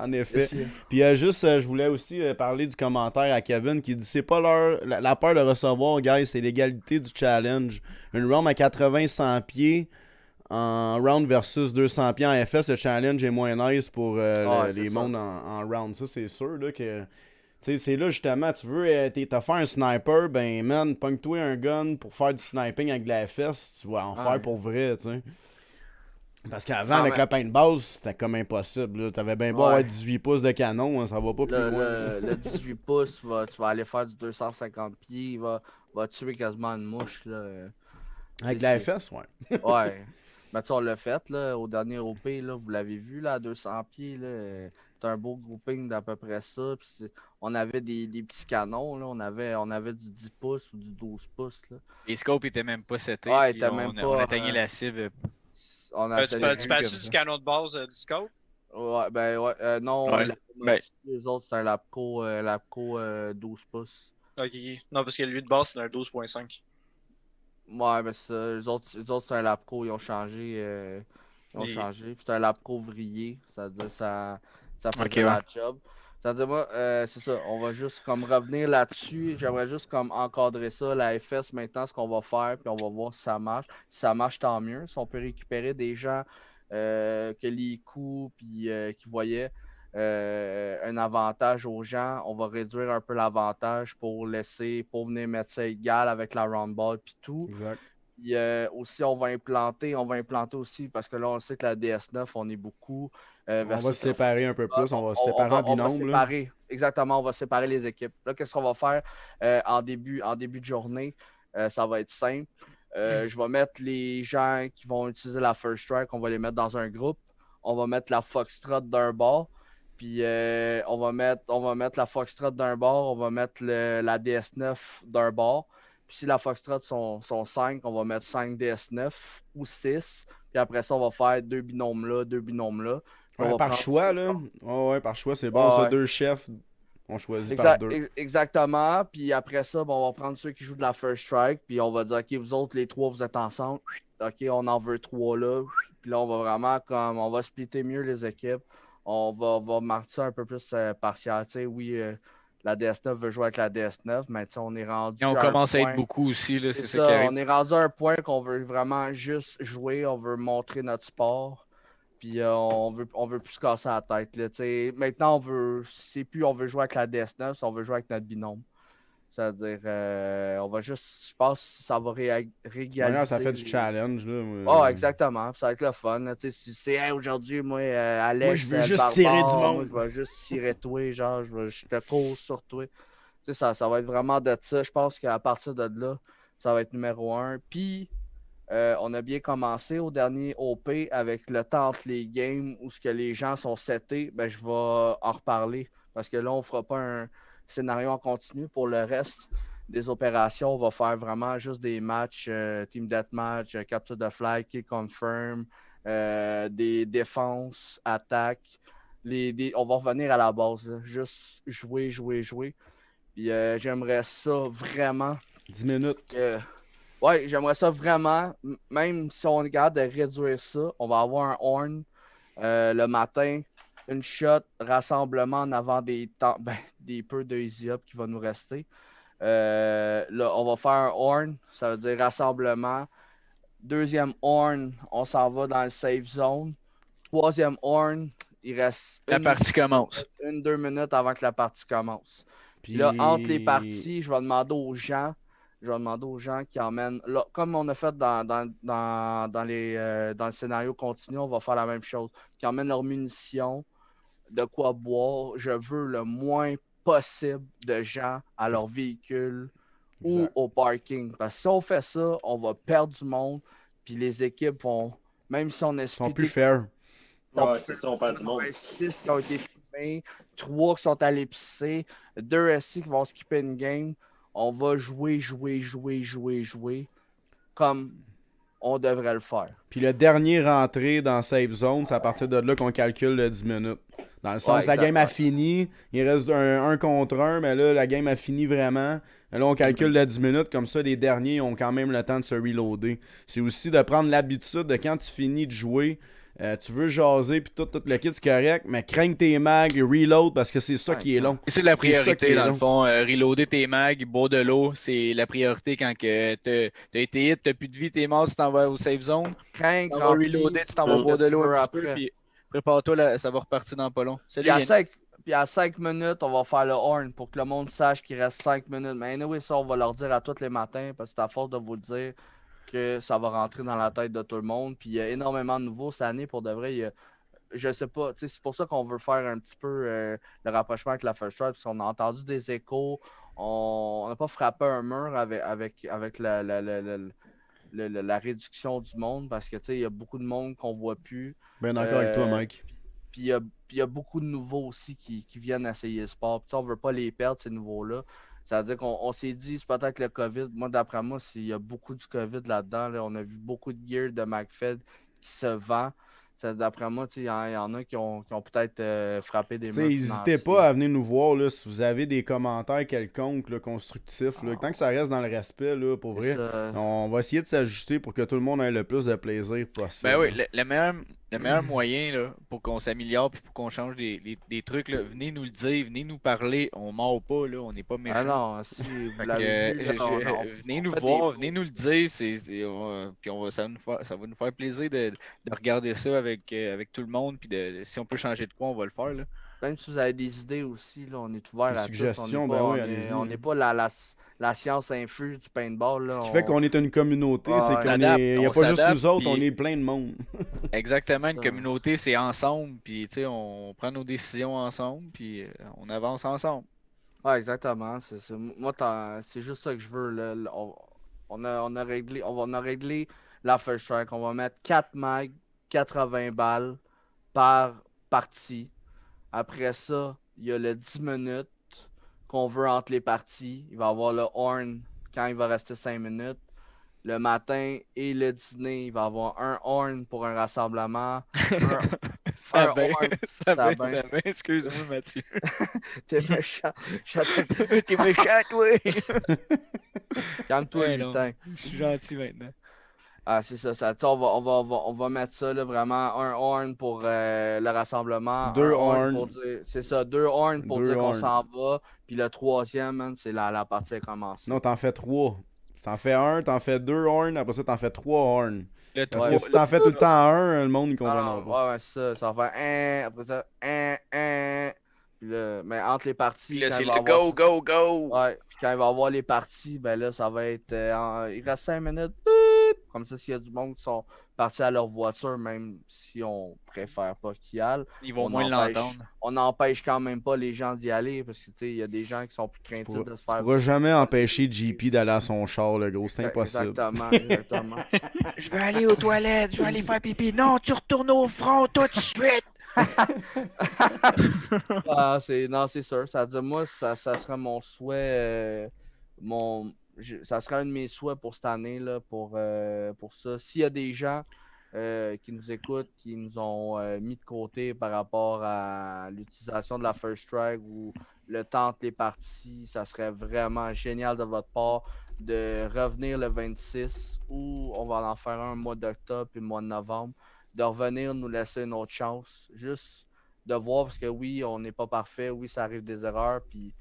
En effet. Puis je voulais aussi parler du commentaire à Kevin qui dit c'est pas la peur de recevoir, guys, c'est l'égalité du challenge. Une round à 80-100 pieds en round versus 200 pieds en FS, le challenge est moins nice pour les mondes en round. Ça, c'est sûr là, que. Tu sais, c'est là justement, tu veux t'as fait un sniper, ben man, pogne-toi un gun pour faire du sniping avec de la FS, tu vas en faire pour vrai, tu sais. Parce qu'avant, avec le paintball, c'était comme impossible. Là. T'avais bien beau avoir 18 pouces de canon, hein, ça va pas plus loin. Le 18 pouces, tu vas aller faire du 250 pieds, il va tuer quasiment une mouche. Là. Avec la FS, ouais. Ouais. Mais tu sais, on l'a fait, là, au dernier OP, là, vous l'avez vu, là, à 200 pieds, là. C'était un beau grouping d'à peu près ça. Puis on avait des petits canons, là. On avait du 10 pouces ou du 12 pouces, là. Les scopes étaient même pas setés. Ouais, ils étaient même pas. On atteignait la cible. Tu parles-tu du canon de base du scope? Ouais, ben ouais. Non, les autres, c'est un Lapco 12 pouces. Ok. Non, parce que lui de base, c'est un 12.5. Ouais, mais ça, les autres c'est un Lapco, ils ont changé. Puis c'est un Lapco vrillé. Ça faisait la job. Ça veut dire, moi, c'est ça, on va juste comme revenir là-dessus. J'aimerais juste comme encadrer ça, la FS maintenant, ce qu'on va faire, puis on va voir si ça marche. Si ça marche, tant mieux. Si on peut récupérer des gens que les coups, puis qui voyaient un avantage aux gens, on va réduire un peu l'avantage pour venir mettre ça égal avec la roundball puis tout. Exact. Puis aussi, on va implanter aussi, parce que là, on sait que la DS9, on est beaucoup. On va se séparer un peu plus, on va se séparer en binôme. Exactement, on va séparer les équipes. Là, qu'est-ce qu'on va faire en début de journée? Ça va être simple. Je vais mettre les gens qui vont utiliser la First Strike, on va les mettre dans un groupe. On va mettre la Foxtrot d'un bord. Puis on va mettre la Foxtrot d'un bord, on va mettre la DS9 d'un bord. Puis si la Foxtrot sont 5, on va mettre 5 DS9 ou 6. Puis après ça, on va faire 2 binômes là, 2 binômes là. Ouais, par choix, là. Ouais, par choix, c'est bon. Ça, 2 chefs, on choisit par 2. Exactement. Puis après ça, on va prendre ceux qui jouent de la First Strike. Puis on va dire, OK, vous autres, les 3, vous êtes ensemble. OK, on en veut 3 là. Puis là, on va vraiment on va splitter mieux les équipes. On va marquer ça un peu plus partial. Tu sais, oui, la DS9 veut jouer avec la DS9, mais tu sais, on est rendu. Et on commence à être beaucoup aussi, là, c'est ça qui arrive. On est rendu à un point qu'on veut vraiment juste jouer, on veut montrer notre sport. Puis on veut plus se casser la tête. Là, maintenant, on veut jouer avec la DS9, on veut jouer avec notre binôme. C'est-à-dire, on va juste, je pense que ça va régaliser. Ça fait du challenge. Là, exactement. Ça va être le fun. Si c'est aujourd'hui, moi, Alex, moi, je veux juste tirer du monde. Moi, je vais juste tirer toi, genre, je te cours sur toi. Ça va être vraiment de ça. Je pense qu'à partir de là, ça va être numéro 1. Puis, on a bien commencé au dernier OP avec le temps entre les games où ce que les gens sont setés. Ben, je vais en reparler parce que là, on fera pas un scénario en continu. Pour le reste des opérations, on va faire vraiment juste des matchs, team deathmatch, capture de flag, kill confirm, des défenses, attaques. On va revenir à la base, là. Juste jouer. Puis j'aimerais ça vraiment. 10 minutes. Ouais, j'aimerais ça vraiment. Même si on regarde de réduire ça, on va avoir un horn le matin. Une shot, rassemblement en avant des peu de easy up qui va nous rester. Là, on va faire un horn, ça veut dire rassemblement. Deuxième horn, on s'en va dans le safe zone. Troisième horn, il reste la partie commence. 1-2 minutes avant que la partie commence. Puis là, entre les parties, je vais demander aux gens qui emmènent, là, comme on a fait dans le scénario continu, on va faire la même chose, qui emmènent leurs munitions, de quoi boire. Je veux le moins possible de gens à leur véhicule ou au parking. Parce que si on fait ça, on va perdre du monde, puis les équipes vont, même si on est sont plus fair. Ouais, c'est ça, on perd du monde. 6 qui ont été filmés, 3 qui sont allés pisser, 2 SC qui vont skipper une game. On va jouer comme on devrait le faire. Puis le dernier rentré dans Safe Zone, c'est à partir de là qu'on calcule le 10 minutes. Dans le sens, la game a fini, il reste un contre 1, mais là, la game a fini vraiment. Là, on calcule le 10 minutes, comme ça, les derniers ont quand même le temps de se reloader. C'est aussi de prendre l'habitude de quand tu finis de jouer, tu veux jaser puis tout le kit, c'est correct, mais craigne tes mags, reload parce que c'est ça qui est long. C'est la C'est ça qui priorité est dans le long. fond. Reloader tes mags, boire de l'eau, c'est la priorité quand que t'as été hit, t'as plus de vie, t'es mort, tu t'en vas au safe zone. Crains, Tu t'en vas reloader, tu t'en vas boire de l'eau un petit peu, puis prépare-toi, ça va repartir dans pas long. Salut, Yannick. Puis à 5 minutes, on va faire le horn pour que le monde sache qu'il reste 5 minutes. Mais anyway, ça, on va leur dire à tous les matins parce que c'est à force de vous le dire que ça va rentrer dans la tête de tout le monde. Puis il y a énormément de nouveaux cette année. Pour de vrai, je sais pas, tu sais, c'est pour ça qu'on veut faire un petit peu le rapprochement avec la First Strike, parce qu'on a entendu des échos. On n'a pas frappé un mur avec la réduction du monde parce que, tu sais, il y a beaucoup de monde qu'on voit plus. Ben d'accord avec toi, Mike. Puis il y a beaucoup de nouveaux aussi qui viennent essayer le sport. Puis on veut pas les perdre, ces nouveaux-là. C'est-à-dire qu'on s'est dit, c'est peut-être le COVID. Moi, d'après moi, il y a beaucoup du COVID là-dedans. Là. On a vu beaucoup de gear de McFed qui se vend. D'après moi, il y en a qui ont peut-être frappé des murs. N'hésitez pas à venir nous voir là, si vous avez des commentaires quelconques, là, constructifs. Là. Tant que ça reste dans le respect, là, pour vrai, on va essayer de s'ajuster pour que tout le monde ait le plus de plaisir possible. Ben oui, le meilleur moyen là, pour qu'on s'améliore et pour qu'on change des trucs, là, venez nous le dire, venez nous parler. On ment pas, là, on n'est pas méchants. Ah non, si vous l'avez vu, venez nous voir, venez nous le dire. Puis ça va nous faire plaisir de regarder ça avec tout le monde. Puis si on peut changer de quoi, on va le faire. Là. Même si vous avez des idées aussi, là, on est ouvert à suggestions, tout. On n'est pas la science infuse du paintball. Là, Ce qui fait qu'on est une communauté, c'est qu'il n'y a pas juste nous autres, on est plein de monde. Exactement, une communauté, c'est ensemble, puis on prend nos décisions ensemble, puis on avance ensemble. Ouais, exactement. Moi, c'est juste ça que je veux. Là. On a réglé la First Strike. On va mettre 4 mags, 80 balles par partie. Après ça, il y a le 10 minutes qu'on veut entre les parties. Il va y avoir le horn quand il va rester 5 minutes. Le matin et le dîner, il va y avoir un horn pour un rassemblement. Ça va, excuse-moi, Mathieu. T'es méchant. T'es méchant, toi. Calme-toi, lutin. Je suis gentil maintenant. Ah, c'est ça. On va mettre ça, là, vraiment, un horn pour le rassemblement. 2 horns. C'est ça, 2 horns pour dire qu'on s'en va. Puis le troisième, man, c'est la partie à commencer. Non, t'en fais 3. T'en fais 1, t'en fais 2 horns, après ça, t'en fais 3 horns. Parce que si t'en fais tout le temps 1, le monde, il comprendra pas. Ouais, c'est ça. Ça va faire après ça, Puis là, mais entre les parties. Puis là, c'est le go! Ouais, puis quand il va avoir les parties, ben là, ça va être. Il reste 5 minutes. Comme ça, s'il y a du monde qui sont partis à leur voiture, même si on préfère pas qu'ils y aillent. Ils vont moins l'entendre. On n'empêche quand même pas les gens d'y aller parce que, tu sais, il y a des gens qui sont plus craintifs de se faire. Tu pourras jamais empêcher JP d'aller à son char, le gros. C'est impossible. Exactement. Je vais aller aux toilettes, je vais aller faire pipi. Non, tu retournes au front tout de suite! C'est sûr. Ça veut dire, moi, ça serait mon souhait. Ça serait un de mes souhaits pour cette année, là, pour ça. S'il y a des gens qui nous écoutent, qui nous ont mis de côté par rapport à l'utilisation de la First Strike ou le temps entre les parties, ça serait vraiment génial de votre part de revenir le 26 ou on va en faire un mois d'octobre et le mois de novembre, de revenir nous laisser une autre chance. Juste de voir, parce que oui, on n'est pas parfait, oui, ça arrive des erreurs, puis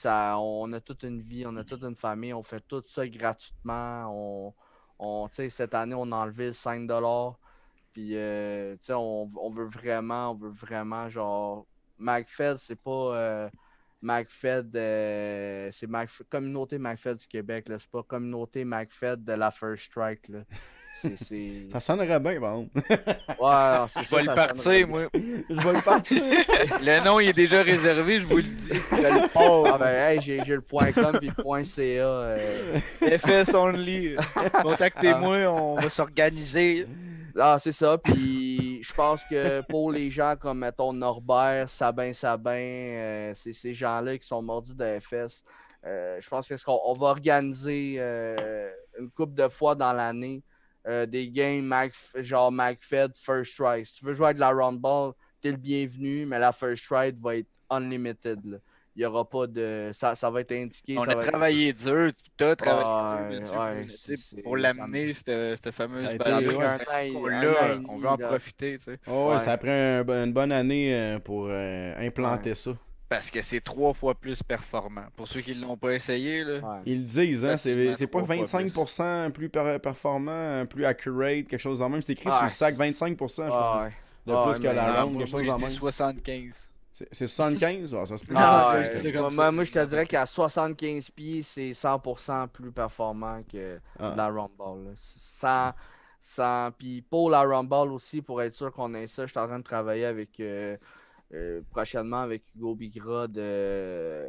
on a toute une vie, on a toute une famille, on fait tout ça gratuitement. Cette année, on a enlevé 5$. Puis, on veut vraiment, genre, McFed, c'est pas McFed, c'est communauté McFed du Québec, là. C'est pas communauté McFed de la First Strike, là. Ça sonnerait bien, par exemple. Ouais, c'est je vais le partir, moi. Je vais le partir. Le nom, il est déjà réservé, je vous le dis. Ah ben, hey, j'ai le .com et le .ca. FS Only. Contactez-moi, on va s'organiser. Ah, c'est ça. Puis, je pense que pour les gens comme, mettons, Norbert, Sabin, c'est ces gens-là qui sont mordus de FS. Je pense qu'on va organiser une couple de fois dans l'année des games genre McFed First Strike. Si tu veux jouer avec la Round Ball, t'es le bienvenu, mais la First Strike va être unlimited. Là. il n'y aura pas de. Ça va être indiqué. On ça a va être- travaillé dur, tu as travaillé dur, Ouais, monsieur, c'est- pour l'amener, cette fameuse Ça a été, balle. ouais, un Là, an et on demi, va en là. profiter, tu sais. Oh, ouais, Ouais. ça a pris une bonne année pour implanter ça. Parce que c'est 3 fois plus performant. Pour ceux qui ne l'ont pas essayé, là. Ouais. Ils le disent, hein, Facilement c'est pas 3 fois 25% plus performant, plus accurate, quelque chose en même. C'est écrit sur Ah, le sac 25%, je pense. Ouais. De Ah, plus que mais- la Ah, ronde, moi, quelque moi, chose en je même. dis 75. C'est 75? Ouais, ça se peut. Ah, Ouais, ouais. c'est comme Moi, ça. moi, je te dirais qu'à 75 pieds, c'est 100% plus performant que Ah. la Rumble. Là. Puis pour la Rumble aussi, pour être sûr qu'on ait ça, je suis en train de travailler avec prochainement avec Hugo Bigra de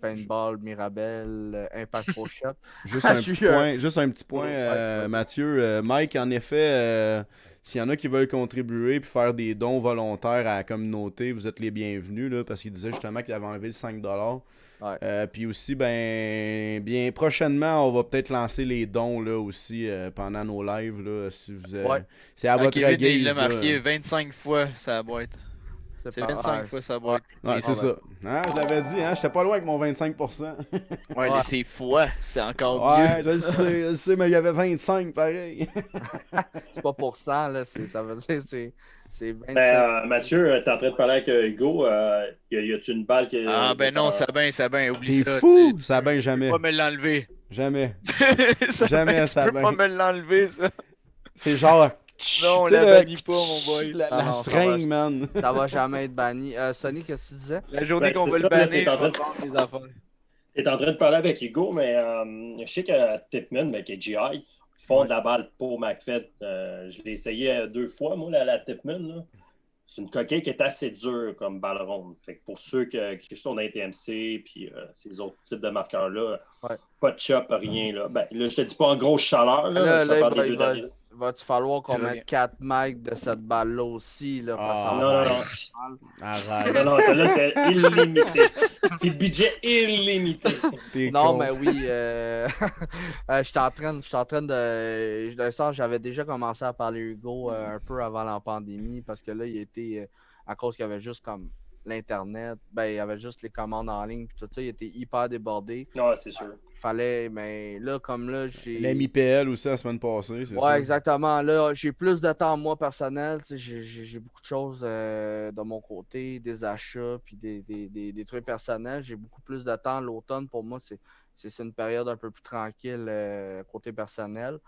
Paintball, Mirabel, Impact Pro Shop. Juste un Je petit suis point, juste un petit point, Ouais, vas-y. Mathieu. Mike, en effet, s'il y en a qui veulent contribuer puis faire des dons volontaires à la communauté, vous êtes les bienvenus, là, parce qu'il disait justement qu'il avait enlevé le 5$. Ouais. Puis aussi, bien prochainement, on va peut-être lancer les dons là aussi pendant nos lives là, si vous Ouais. c'est à votre Kevin, il guise. l'a là. marqué 25 fois sa boîte. C'est pas- 25 ouais. fois sa boîte. Ouais, c'est ça. Hein, je l'avais dit, hein, j'étais pas loin avec mon 25%. Ouais, mais c'est fois, c'est encore Ouais, mieux. je le sais, mais il y avait 25 pareil. C'est pas pour cent, là. Ça veut dire c'est 25. Ben, Mathieu, t'es en train de parler avec Hugo. Y a-tu une balle qui. Ah ben non, ça ben, oublie T'es ça. fou, ça ben jamais. Tu peux pas me l'enlever. Jamais. Ça Jamais, ben, ça tu peux ben. pas me l'enlever, ça. C'est genre. Non, on tu sais, la le- bannit pas, mon boy. La, Ah la non, ça seringue, va. man. Ça va jamais être banni. Sonny, qu'est-ce que tu disais? La journée Ben, qu'on c'est va le ça, là, bannir, t'es en je vais train prendre des affaires. T'es en train de parler avec Hugo, mais je sais que Tipman, mais que GI, font de la balle pour McFed. Je l'ai essayé 2 fois, moi, la Tipman. Là. C'est une coquille qui est assez dure comme balle ronde. Fait que pour ceux qui sont dans les TMC puis ces autres types de marqueurs-là, Ouais. pas de chop, rien. Là. Ben, là, je te dis pas en grosse chaleur. Là, Là, je te parle des il deux derniers. va-tu falloir qu'on C'est vrai. mette 4 mics de cette balle-là aussi, là, parce que ça Ah, va non, faire non. mal. Arrête. Non, non, celle-là, c'est illimité. C'est budget illimité. T'es Non, con. mais oui, je suis en train de. D'un sens, j'avais déjà commencé à parler Hugo un peu avant la pandémie parce que là, il était. À cause qu'il y avait juste comme l'Internet, ben, il y avait juste les commandes en ligne, puis tout ça, il était hyper débordé. Non, c'est sûr. Fallait, mais là, comme là, j'ai. L'MIPL aussi la semaine passée, c'est Ouais, ça. exactement. Là, j'ai plus de temps, moi, personnel. Tu sais, j'ai beaucoup de choses de mon côté, des achats, puis des trucs personnels. J'ai beaucoup plus de temps. L'automne, pour moi, c'est une période un peu plus tranquille côté personnel.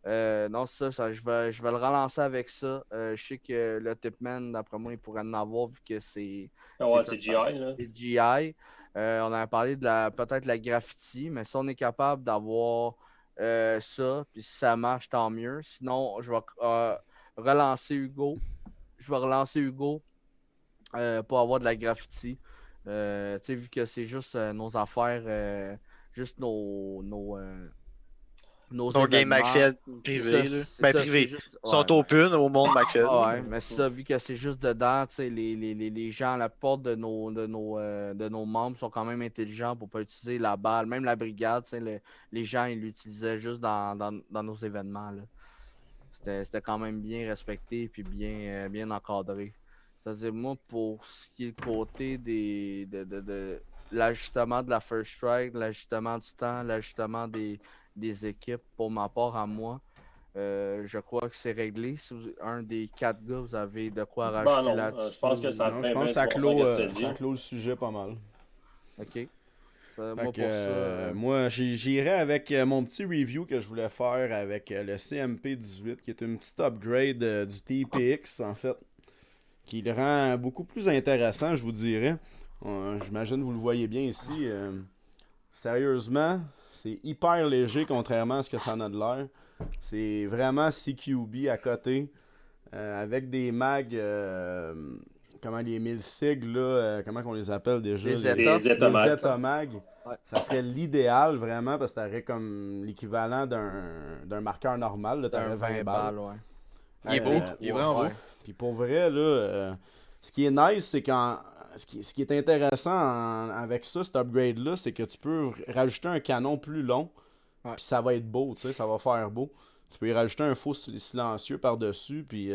Non, ça je vais le relancer avec ça. Je sais que le Tipman, d'après moi, il pourrait en avoir vu que c'est Ouais, fait c'est GI. par- Là. c'est GI. On avait parlé de peut-être la graffiti, mais si on est capable d'avoir ça, puis si ça marche, tant mieux. Sinon, je vais relancer Hugo. Je vais relancer Hugo pour avoir de la graffiti. Tu sais, vu que c'est juste nos affaires, juste nos game événements. McFed C'est privé. ça, Là. c'est Ben, ça, privé. c'est juste- Ils sont ouais, open au monde McFed. ouais, mais ça, vu que c'est juste dedans, tu sais, les gens, la plupart de nos membres sont quand même intelligents pour pas utiliser la balle. Même la brigade, tu sais, les gens, ils l'utilisaient juste dans nos événements, là. C'était quand même bien respecté puis bien encadré. C'est-à-dire, moi, pour ce qui est le côté de l'ajustement de la first strike, l'ajustement du temps, l'ajustement des équipes, pour ma part à moi, je crois que c'est réglé. Si un des 4 gars, vous avez de quoi Ben rajouter non, là-dessus. je pense que ça Non, je pense que ça clôt le sujet pas mal. Ok. Fait Moi, que, pour ça. moi, j'irai avec mon petit review que je voulais faire avec le CMP18, qui est une petite upgrade du TPX, en fait, qui le rend beaucoup plus intéressant, je vous dirais. J'imagine que vous le voyez bien ici. Sérieusement, c'est hyper léger, contrairement à ce que ça en a de l'air. C'est vraiment CQB à côté, avec des mags... comment les 1000 sigles, là, comment qu'on les appelle déjà? Les Zeta. Les Zetamag. Les Zetamag. Ouais. Ça serait l'idéal, vraiment, parce que t'aurais comme l'équivalent d'un marqueur normal. Là, D'un t'aurais 20 balles, ouais. Il est beau, il est vraiment beau. Puis pour vrai, là, ce qui est nice, c'est ce qui est intéressant avec ça, cet upgrade-là, c'est que tu peux rajouter un canon plus long, Ouais. puis ça va être beau, tu sais, ça va faire beau. Tu peux y rajouter un faux silencieux par-dessus, puis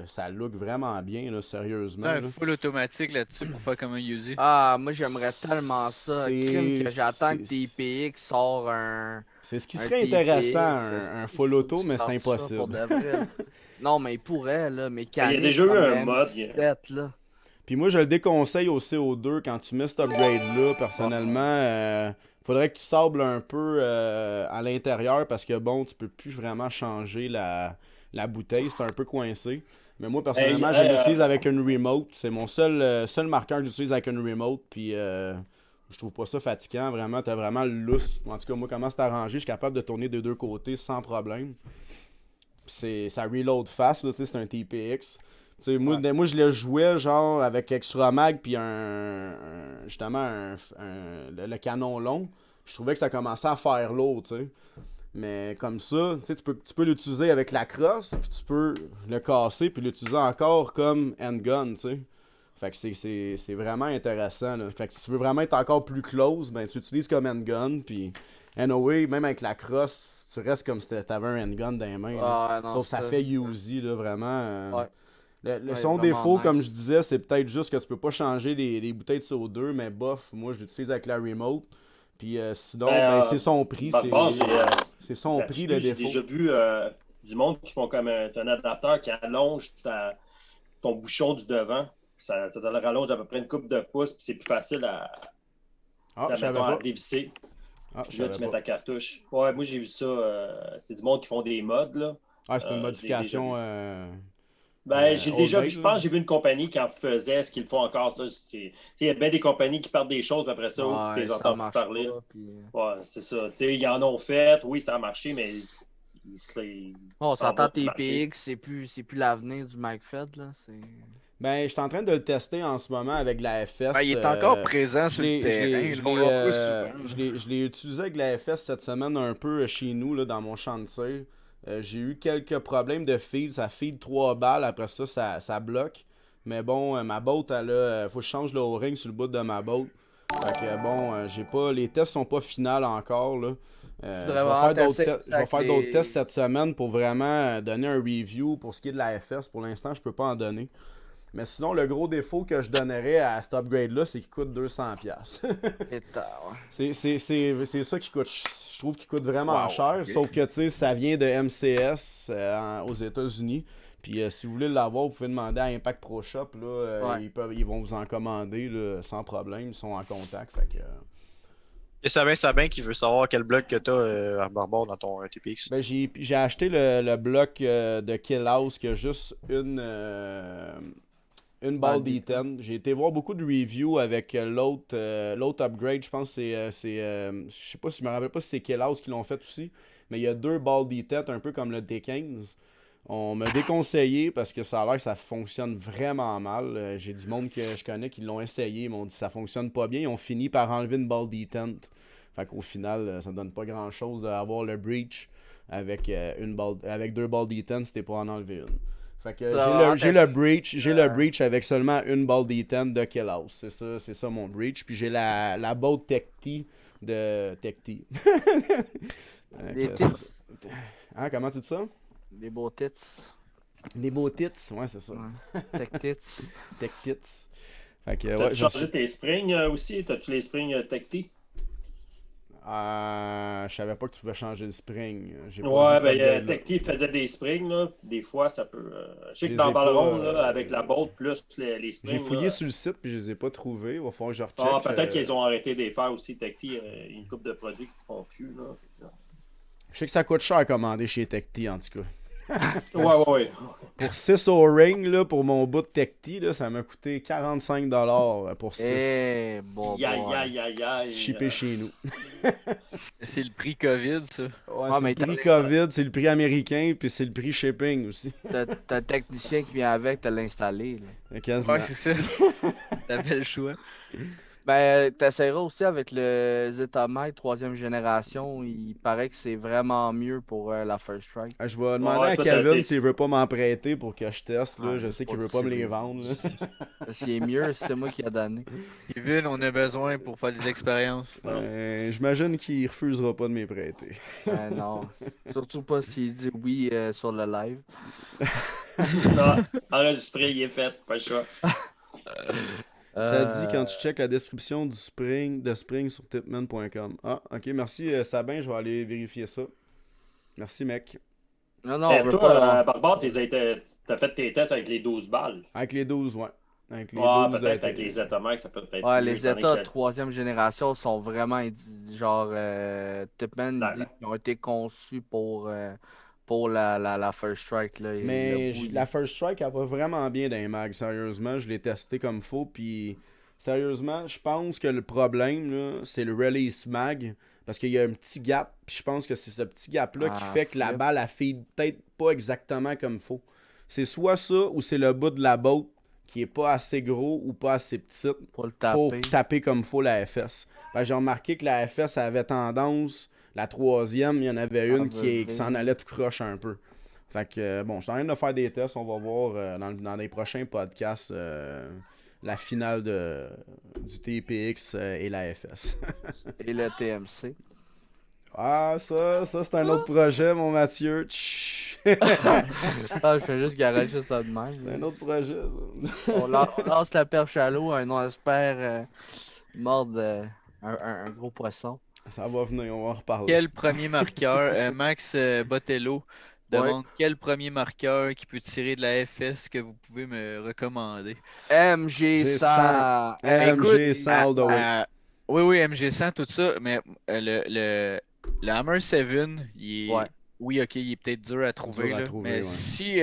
ça look vraiment bien, là, sérieusement. Un là. full automatique là-dessus pour faire comme un Yuzi. Ah, moi j'aimerais tellement ça. C'est- Crime que j'attends que c'est- TPX sort un. C'est ce qui un serait TPX, intéressant, un il full faut auto, qu'il mais c'est sorte ça impossible. pour de vrai. Non, mais il pourrait, là. Mécanique. Il y a déjà eu comme un le mode, M17, là. Puis moi, je le déconseille au CO2 quand tu mets cet upgrade-là. Personnellement, faudrait que tu sables un peu à l'intérieur parce que bon, tu peux plus vraiment changer la bouteille. C'est un peu coincé. Mais moi, personnellement, je l'utilise avec une remote. C'est mon seul marqueur que j'utilise avec une remote. Puis je trouve pas ça fatigant. Vraiment, t'as vraiment le lousse. En tout cas, moi, comment c'est arrangé, je suis capable de tourner des deux côtés sans problème. Puis ça reload fast, là, c'est un TPX. T'sais, moi, je le jouais genre avec Extra Mag puis justement le canon long. Je trouvais que ça commençait à faire lourd, tu sais. Mais comme ça, tu peux l'utiliser avec la crosse, puis tu peux le casser puis l'utiliser encore comme handgun, tu sais. Fait que c'est vraiment intéressant, là. Fait que si tu veux vraiment être encore plus close, ben tu l'utilises comme handgun, puis anyway, même avec la crosse, tu restes comme si t'avais un handgun dans les mains. Ah, non, sauf que ça fait Uzi, là, vraiment. Ouais. Son vraiment défaut, nice. comme je disais, c'est peut-être juste que tu peux pas changer les bouteilles de CO2, mais bof, moi je l'utilise avec la remote. Puis sinon, c'est son prix. C'est son prix le J'ai défaut. déjà vu du monde qui font comme un adaptateur qui allonge ton bouchon du devant. Ça te le rallonge d'à peu près une coupe de pouce, puis c'est plus facile à dévisser. Puis là, tu mets ta cartouche. Ouais, moi j'ai vu ça. C'est du monde qui font des mods, là. Ah, c'est une modification. J'ai déjà vu, je pense que j'ai vu une compagnie qui en faisait, ce qu'ils font encore, ça. Il y a bien des compagnies qui partent des choses après ça, Ouais, tu les ça entends marche parler. pas, puis- Ouais, c'est ça. Ils en ont fait, oui, ça a marché, mais Bon, on ça s'entend va plus marcher. TPX, c'est plus l'avenir du McFed, là. Ben, je suis en train de le tester en ce moment avec la FS. Ben, il est encore présent sur le terrain. Je l'ai utilisé avec la FS cette semaine un peu chez nous, là, dans mon champ de tir. J'ai eu quelques problèmes de feed. Ça feed 3 balles. Après ça bloque. Mais bon, ma boat, faut que je change le O-ring sur le bout de ma boat. Fait que bon, j'ai pas. Les tests sont pas finales encore, là. Je vais faire d'autres tests cette semaine pour vraiment donner un review pour ce qui est de la FS. Pour l'instant, je peux pas en donner. Mais sinon, le gros défaut que je donnerais à cet upgrade-là, c'est qu'il coûte 200$. C'est ça qui coûte. Je trouve qu'il coûte vraiment cher. Okay. Sauf que, tu sais, ça vient de MCS aux États-Unis. Puis si vous voulez l'avoir, vous pouvez demander à Impact Pro Shop. Là, ils vont vous en commander là, sans problème. Ils sont en contact. Fait que... Et Sabin qui veut savoir quel bloc que t'as à bord dans ton TPX. Ben, j'ai acheté le bloc de Kill House qui a juste une balle D10. J'ai été voir beaucoup de reviews avec l'autre upgrade. Je pense que je sais pas si je me rappelle pas si c'est Kill House qui l'ont fait aussi. Mais il y a 2 balles D10 un peu comme le D15. On m'a déconseillé parce que ça a l'air que ça fonctionne vraiment mal. J'ai du monde que je connais qui l'ont essayé. Ils m'ont dit que ça fonctionne pas bien. Ils ont fini par enlever une balle D10. Fait qu'au final, ça donne pas grand chose d'avoir le breach avec 2 balles D10 si t'es pas en enlever une. Fait que j'ai le breach avec seulement une balle D10 de Kill House. C'est ça mon breach. Puis j'ai la boat Tech T de Tech T. Des tits. Hein, comment tu dis ça? Des beaux tits. Des beaux tits, ouais, c'est ça. Ouais. Tech tits. Tech tits. Fait que, t'as-tu changé tes springs aussi? T'as-tu les springs Tech T? Je savais pas que tu pouvais changer de spring. Tech T faisait des springs, là. Des fois, ça peut. Je sais que dans Ballon, là, avec la bolt plus les springs. J'ai fouillé sur le site puis je les ai pas trouvés. Il va falloir que je recheck. Ah, peut-être qu'ils ont arrêté de les faire aussi, Tech T. Une couple de produits qui font plus, là. Je sais que ça coûte cher à commander chez Tech T, en tout cas. Ouais. Pour 6 O-rings, là, pour mon bout de Tech T, là, ça m'a coûté 45$ pour 6. Bon, Shippé chez nous. C'est le prix COVID, ça. Ouais, c'est le prix COVID, c'est le prix américain, puis c'est le prix shipping aussi. T'as un technicien qui vient avec, t'as l'installé. Quasiment. Ouais, c'est ça. T'avais le choix. Ben, t'essaieras aussi avec le Zetamite 3e génération. Il paraît que c'est vraiment mieux pour la First Strike. Je vais demander Ouais, à toi, Kevin t'as- s'il veut pas m'en prêter pour que je teste. Là. Ouais, Je sais qu'il pas veut pas me les tirer. vendre. Là. Parce qu'il est mieux, c'est moi qui a donné. Kevin, on a besoin pour faire des expériences. J'imagine qu'il refusera pas de me prêter. Non. Surtout pas s'il dit oui sur le live. Non, enregistré, il est fait, pas le choix. Ça dit quand tu checkes la description de Spring sur tipman.com. Ah, ok, merci Sabin, je vais aller vérifier ça. Merci mec. Non, on veut toi, pas. Barbare, t'as fait tes tests avec les 12 balles. Avec les 12, ouais. Avec les Ouais, 12 peut-être de- avec les Zetamex, ça peut être Ouais, mieux, les étant donné États que- 3e génération sont vraiment, genre, Tipman, il dit qu'ils ont été conçus pour la First Strike. Là, Mais le bout, la First Strike, elle va vraiment bien dans les mags, sérieusement. Je l'ai testé comme faut, puis sérieusement, je pense que le problème, là, c'est le release mag, parce qu'il y a un petit gap, puis je pense que c'est ce petit gap-là qui fait que la balle, elle feed peut-être pas exactement comme faut. C'est soit ça, ou c'est le bout de la botte qui est pas assez gros ou pas assez petite pour taper comme faut la FS. J'ai remarqué que la FS avait tendance, la 3e, il y en avait une qui s'en allait tout croche un peu. Fait que bon, je suis en train de faire des tests, on va voir dans les prochains podcasts la finale du TPX et la FS. Et le TMC. Ah, ça c'est un autre projet, mon Mathieu. Chut. Je fais juste garager ça de même. C'est un autre projet, ça. On lance la perche à l'eau, on espère mordre un gros poisson. Ça va venir, on va en reparler. Quel premier marqueur? Max Botello demande quel premier marqueur qui peut tirer de la FS que vous pouvez me recommander? MG100. MG100 all the way. Oui, MG100, tout ça, mais le Hammer 7, il est... Oui, ok, il est peut-être dur à trouver, mais si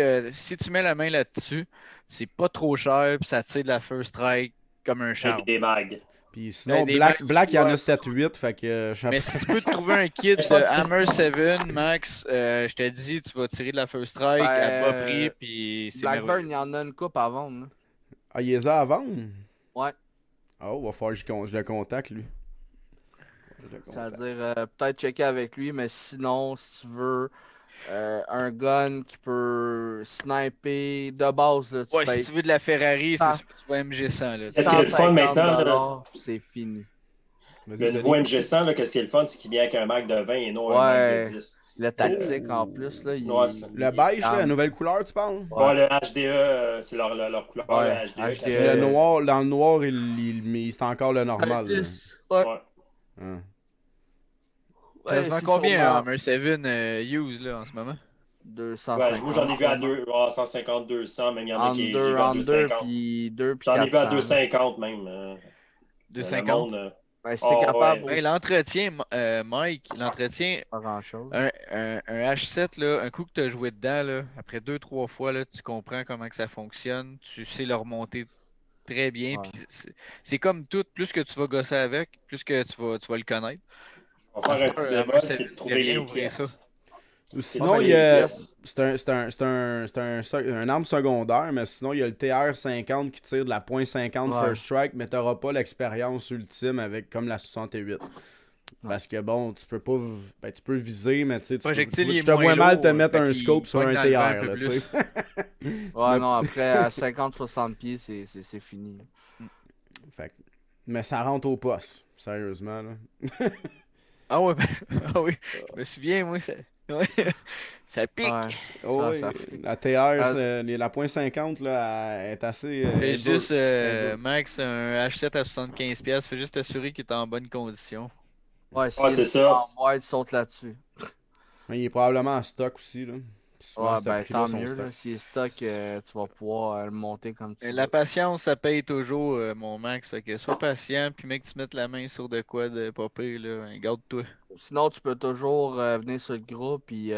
tu mets la main là-dessus, c'est pas trop cher, puis ça tire de la First Strike comme un charme. Avec des mags. Puis sinon, Black il y en a 7-8, fait que... Mais si tu peux te trouver un kit de Hammer 7, Max, je te dis, tu vas tirer de la First Strike à bas prix, puis c'est Blackburn, il y en a une coupe à vendre. Là. Ah, il les a à vendre? Ouais. Oh, va falloir que je le contacte, lui. C'est-à-dire, peut-être checker avec lui, mais sinon, si tu veux un gun qui peut sniper de base, là, si tu veux de la Ferrari, c'est sûr que tu vas MG100. Là. Qu'est-ce qui est le fun maintenant? C'est fini. Le nouveau MG100, là, qu'est-ce qui est le fun, c'est qu'il vient avec un mag de 20 et non un mag de 10. Le tactique en plus, là. Le beige, la nouvelle couleur, tu parles? Ouais, le HDE, c'est leur couleur. Le HDE. Le noir, dans le noir, c'est encore le normal. Ouais. Quasiment combien Hammer 7 use là en ce moment? 250. Moi j'en ai vu à 150, 200, même il y en a qui j'ai vu à 250. J'en ai vu à 250 même. 250? C'était capable. L'entretien, Mike, pas grand-chose. Un H7, là, un coup que tu as joué dedans, là, après 2-3 fois, là, tu comprends comment que ça fonctionne, tu sais le remonter très bien. Puis c'est comme tout, plus que tu vas gosser avec, plus que tu vas le connaître. On va faire un petit débat, c'est de trouver les pièces. Ou sinon, c'est un arme secondaire, mais sinon, il y a le TR-50 qui tire de la .50 First Strike, mais tu n'auras pas l'expérience ultime avec comme la 68. Parce que bon, tu peux pas. Ben, tu peux viser, mais tu sais, je te vois mal te mettre un scope sur un TR. Là, tu sais. Non, après, à 50-60 pieds, c'est fini. Fait, mais ça rentre au poste, sérieusement. Là. Ah ouais, oui, je me souviens, moi, ça pique. La TR, la .50 là, est assez. Fais juste, Max, un H7 à 75$, fais juste t'assurer qu'il est en bonne condition. Ouais, c'est ça. En saute là-dessus. Il est probablement en stock aussi. Là. Tant mieux. Là, s'il est stock, tu vas pouvoir le monter comme tu veux. La patience, ça paye toujours, mon Max. Fait que sois patient, puis mec, tu mettes la main sur de quoi de pas pire, là. Garde-toi. Sinon, tu peux toujours venir sur le groupe et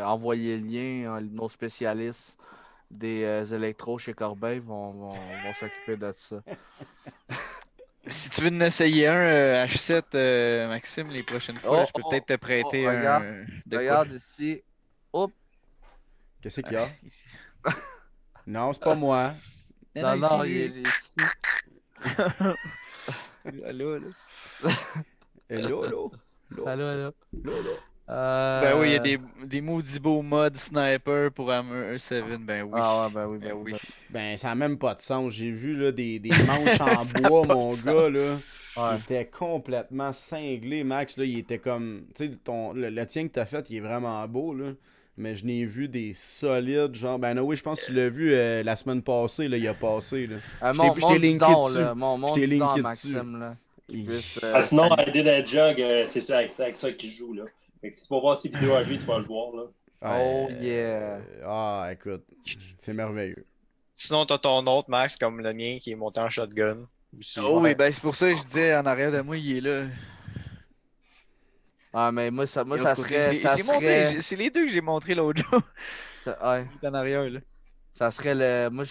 envoyer le lien. Nos spécialistes des électros chez Corbeil vont s'occuper de ça. Si tu veux en essayer un H7, Maxime, les prochaines fois, je peux peut-être te prêter un. Regarde ici. Hop. Qu'est-ce qu'il y a? Non, c'est pas moi. Non, il est ici. Allô, là. Hello. Allô. Ben oui, il y a des maudits beaux mods sniper pour Hammer 7, ben oui. Ah ouais, ben oui. Ben, ça a même pas de sens. J'ai vu là, des manches en bois, mon gars, là, qui étaient complètement cinglés. Max, là, il était comme... Tu sais, le tien que t'as fait, il est vraiment beau, là. Mais je n'ai vu des solides, genre... Ben oui, je pense que tu l'as vu la semaine passée, là, il a passé, là. Je t'ai linké dessus. Je t'ai linké Maxime, là. Sinon, I Did a Jug, c'est ça, avec ça qu'il joue, là. Fait que si tu vas voir ces vidéos à lui, tu vas le voir, là. Oh yeah! Ah, écoute, c'est merveilleux. Sinon, t'as ton autre, Max, comme le mien, qui est monté en shotgun. Oh oui, ben c'est pour ça que je disais en arrière de moi, il est là. Ah, mais moi, ça serait... C'est les deux que j'ai montré l'autre jour. Ouais. Il est en arrière, là. Ça serait le... Moi,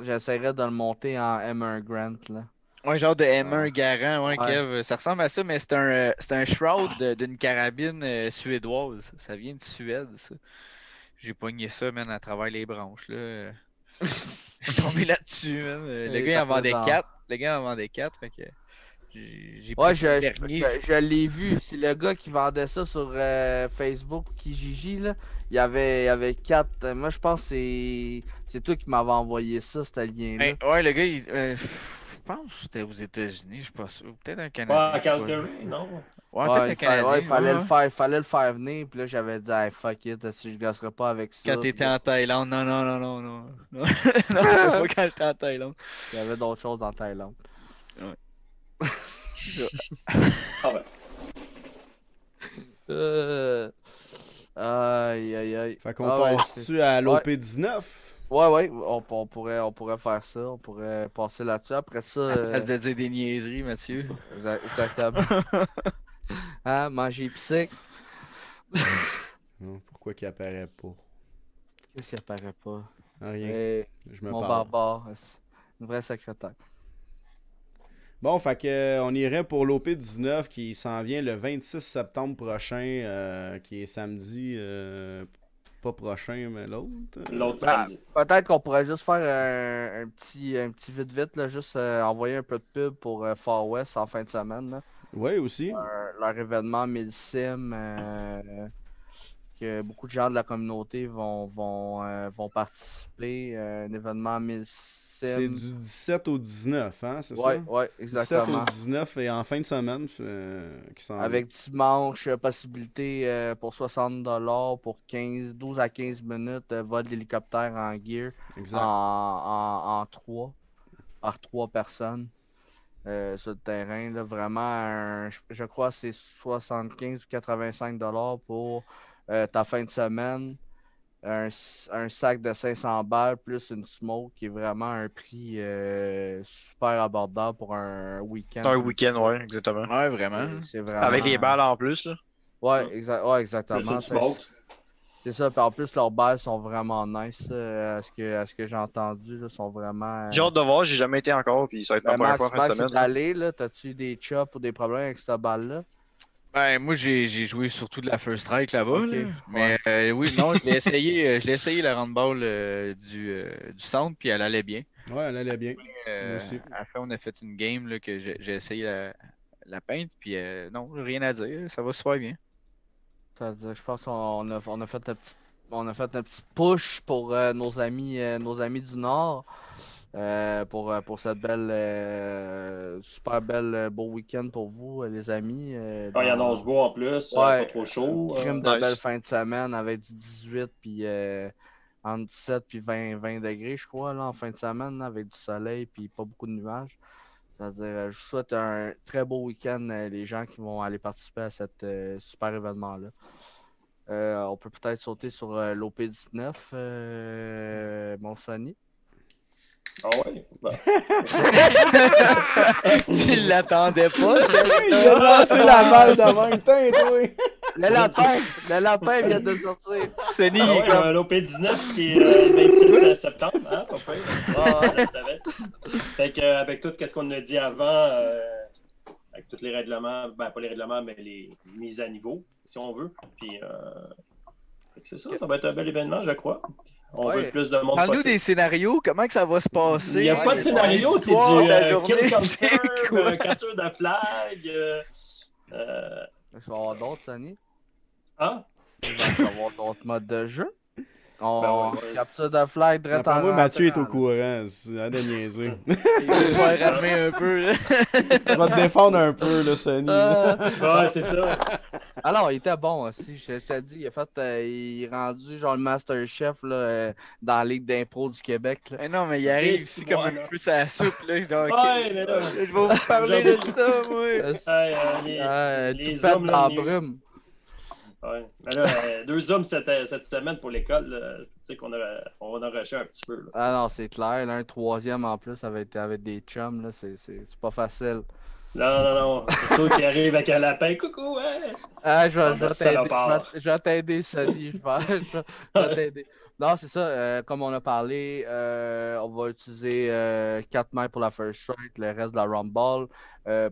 j'essaierais de le monter en M1 Grant, là. Ouais, genre de M1 Garand, ouais, Kev. Ça ressemble à ça, mais c'est un shroud d'une carabine suédoise. Ça vient de Suède, ça. J'ai pogné ça, man, à travers les branches, là. Je suis tombé là-dessus, man. Le gars, il en vendait 4. Le gars en vendait 4, fait que... J'ai pris le dernier. Je l'ai vu. C'est le gars qui vendait ça sur Facebook, Kijiji, là. Il y avait 4. Moi, je pense que c'est toi qui m'avais envoyé ça, ce lien-là. Ouais, le gars, je pense que c'était aux États-Unis, je sais pas sûr. Peut-être un Canadien. À Calgary, non? Ouais, peut-être un Canadien. Ouais, fallait le faire venir. Puis là, j'avais dit, hey, fuck it, si je gosserais pas avec ça. Quand t'étais en Thaïlande, non. Non, c'était pas quand j'étais en Thaïlande. Il y avait d'autres choses en Thaïlande. Ouais. Ah ouais. Aïe. Fait qu'on passe-tu à l'OP19? Ouais, on pourrait faire ça, on pourrait passer là-dessus. Après ça. À de dire des niaiseries, Mathieu. Exactement. Hein, manger épicé. Non, pourquoi qu'il apparaît pas? Qu'est-ce qui apparaît pas? Rien. Je me mon parle. barbare, une vraie secrétaire. Bon, fait que on irait pour l'OP19 qui s'en vient le 26 septembre prochain, qui est samedi. Pas prochain, mais l'autre. L'autre samedi. Peut-être qu'on pourrait juste faire un petit vite, là, juste envoyer un peu de pub pour Far West en fin de semaine. Là. Oui, aussi. Leur événement Milsim, que beaucoup de gens de la communauté vont participer. Un événement Milsim. C'est du 17 au 19, hein, c'est ça? Ouais, exactement. 17 au 19 et en fin de semaine qui s'en avec dimanche, possibilité pour 60$ pour 12 à 15 minutes, vol d'hélicoptère en gear. Exact. En 3, par 3 personnes sur le terrain. Là, vraiment, je crois que c'est 75 ou 85$ pour ta fin de semaine. Un sac de 500 balles plus une smoke qui est vraiment un prix super abordable pour un week-end. Un week-end, ouais, exactement. Ouais, vraiment. C'est vraiment... Avec les balles en plus, là. Ouais, exactement. C'est ça, puis en plus leurs balles sont vraiment nice. À ce que j'ai entendu, là, sont vraiment. J'ai hâte de voir, j'ai jamais été encore, puis ça va être ma première fois en fin de semaine. Allé, là, t'as-tu eu des chops ou des problèmes avec cette balle-là? Ben, moi, j'ai joué surtout de la First Strike là-bas. Okay, là. Mais oui, non, je l'ai essayé la roundball du centre, puis elle allait bien. Ouais, elle allait bien. Moi aussi. À la fin, on a fait une game là, que j'ai essayé la peinte, puis non, rien à dire, ça va super bien. Je pense qu'on a fait une petite push pour nos amis du Nord. Pour cette belle, super belle beau week-end pour vous, les amis. Il y en a beau en plus, pas trop chaud. Crime de belle fin de semaine avec du 18 puis entre 17 puis 20 degrés, je crois, là, en fin de semaine, là, avec du soleil puis pas beaucoup de nuages. C'est-à-dire, je vous souhaite un très beau week-end, les gens qui vont aller participer à cet super événement-là. On peut peut-être sauter sur l'OP19, mon Sonny. Ah ouais? Bah. Tu l'attendais pas? Il a lancé la balle de même temps, toi! Le lapin vient de sortir. Sonny, l'OP19 qui est le 26 septembre, hein, pas pire. Je savais. Fait qu'avec tout ce qu'on a dit avant, avec tous les règlements, ben pas les règlements, mais les mises à niveau, si on veut. Puis c'est ça, ça va être un bel événement, je crois. On veut le plus de monde Parle-nous possible. des scénarios, comment que ça va se passer? Il n'y a pas de scénario, c'est l'histoire de la du journée, kill c'est quoi? confirm, capture de flag. Tu vas avoir d'autres, Sonny? Hein? Tu vas avoir d'autres modes de jeu? On Ben ouais. capture de flag, direct D'après en moi, Mathieu est au rentrant, courant. C'est à de niaiser. Il va faire ramer un peu, là. Tu vas te défendre un peu, là, Sonny. Ouais, c'est ça. Alors, il était bon aussi. Je t'ai dit, il est rendu genre le Master Chef là, dans la Ligue d'impro du Québec. Là. Mais non, mais il arrive ici comme un peu à la soupe, là. Il dit, OK, Ouais, mais là, je vais vous parler de ça, moi. Les tout hommes, fait là, dans la mieux. brume. Ouais. Mais là, 2 hommes cette semaine pour l'école, là, tu sais qu'on a rushé un petit peu. Là. Ah non, c'est clair. Là, un troisième en plus avec des chums, là, c'est pas facile. Non. C'est toi qui arrive avec un lapin. Coucou, ouais. Ah, je vais t'aider, Sonny. Je vais t'aider. Non, c'est ça. Comme on a parlé, on va utiliser 4 mètres pour la first strike, le reste de la rumble.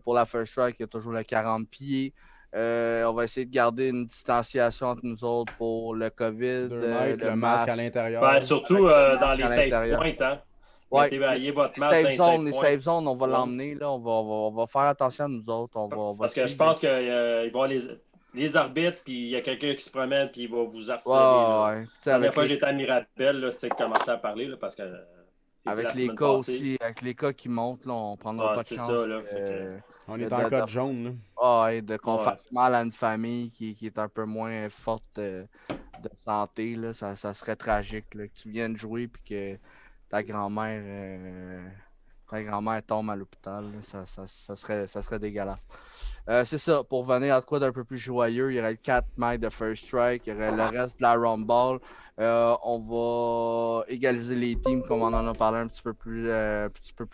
Pour la first strike, il y a toujours le 40 pieds. On va essayer de garder une distanciation entre nous autres pour le COVID. 2 mètres, le masque à l'intérieur. Ben, surtout dans les save points, hein. Ouais, Mettez votre masque les dans les safe zones, on va l'emmener. Là. On va faire attention à nous autres. Parce que je pense qu'il va y avoir les arbitres, puis il y a quelqu'un qui se promène, puis il va vous harceler. Ouais. La dernière fois que j'étais à Mirabel, là, c'est commencé à parler, là, parce que... Avec les cas aussi, avec les cas qui montent, là, on prendra pas de chance. Ça, là, on est en code jaune. Là. Qu'on fasse mal à une famille qui est un peu moins forte de santé. Là, ça serait tragique là, que tu viennes jouer et que ta grand-mère tombe à l'hôpital. Ça serait dégueulasse. C'est ça, pour venir à quoi d'un peu plus joyeux, il y aurait 4 mètres de first strike, il y aurait le reste de la rumble. On va égaliser les teams comme on en a parlé un petit peu plus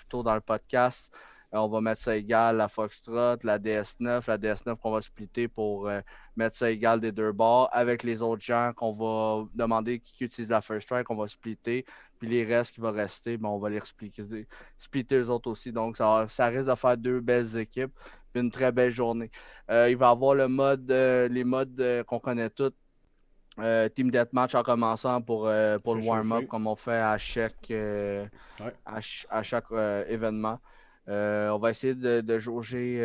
tôt dans le podcast. On va mettre ça égal la Foxtrot, la DS9 qu'on va splitter pour mettre ça égal des deux bords. Avec les autres gens qu'on va demander qui utilise la first strike, on va splitter. Puis les restes qui vont rester, on va les splitter eux autres aussi. Donc ça risque de faire 2 belles équipes. Puis une très belle journée. Il va y avoir les modes qu'on connaît tous. Team Deathmatch en commençant pour le warm-up comme on fait à chaque événement. On va essayer de jauger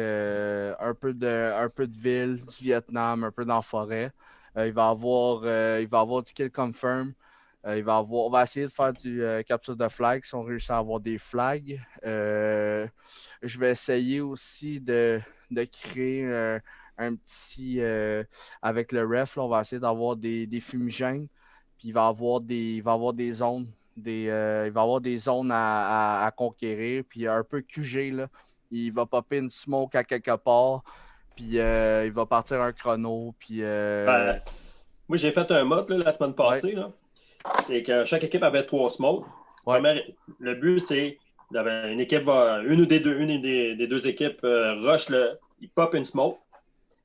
un peu de ville, du Vietnam, un peu dans la forêt. Il va y avoir du kill confirm. On va essayer de faire du capture de flag si on réussit à avoir des flags. Je vais essayer aussi de créer un petit avec le ref. Là, on va essayer d'avoir des fumigènes. Puis il va y avoir des zones. Il va y avoir des zones à conquérir. Puis un peu QG, là. Il va popper une smoke à quelque part. Puis il va partir un chrono. Puis, moi, j'ai fait un mode là, la semaine passée. Là. C'est que chaque équipe avait 3 smokes. Le but, c'est une des deux équipes rush, il pop une smoke.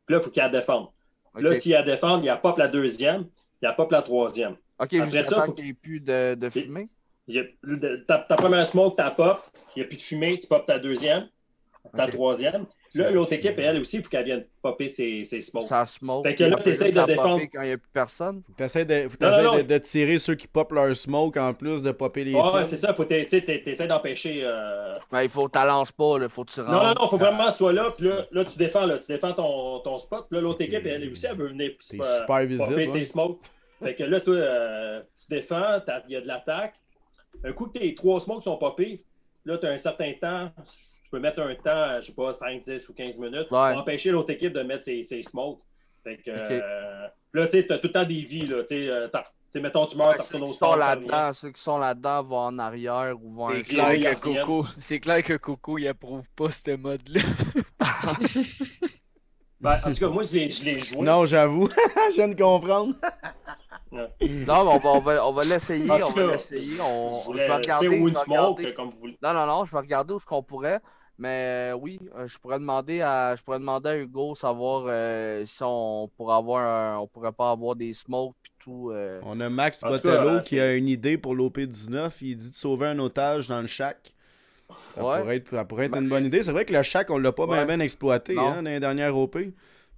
Puis là, il faut qu'il la défende. Okay. Là, s'il la défend, il la pop la deuxième, il la pop la troisième. OK, jusqu'à temps qu'il n'y ait plus de fumée. Ta première smoke, ta pop, il n'y a plus de fumée, tu pop ta deuxième, ta troisième. Là, l'autre équipe, elle aussi, il faut qu'elle vienne popper ses smokes. Ça smoke. Fait que là, tu essaies de défendre. Quand il n'y a plus personne. Faut que tu essaies de tirer ceux qui popent leur smoke en plus de popper les tirs. Ouais, c'est ça. Faut tu essaies d'empêcher. Il faut que tu lances pas, il faut que tu rentres. Non, il faut vraiment que tu sois là. Puis là, tu défends ton spot. Puis là, l'autre équipe, elle aussi, elle veut venir super visible, popper ses smokes. Fait que là, toi, tu défends, il y a de l'attaque. Un coup que tes 3 smokes sont popés, là, tu as un certain temps. Tu peux mettre un temps, je sais pas, 5, 10 ou 15 minutes pour empêcher l'autre équipe de mettre ses smokes. Fait que là, tu sais, t'as tout le temps des vies, là. Tu sais, mettons, tu meurs, tu retournes au sport. Ceux qui sont là-dedans vont en arrière ou vont C'est clair que Coco, il approuve pas ce mode-là. Ben, en tout cas, moi, je l'ai joué. Non, j'avoue. Je viens de comprendre. Non, mais on va l'essayer. On va l'essayer. Je vais regarder. Comme vous voulez. Non, je vais regarder où ce qu'on pourrait. Mais oui, je pourrais demander à Hugo savoir si on pourrait pas avoir des smokes et tout. On a Max Botello qui a une idée pour l'OP19. Il dit de sauver un otage dans le shack. Ça pourrait être une bonne idée. C'est vrai que le shack, on l'a pas bien exploité dans les dernières OP.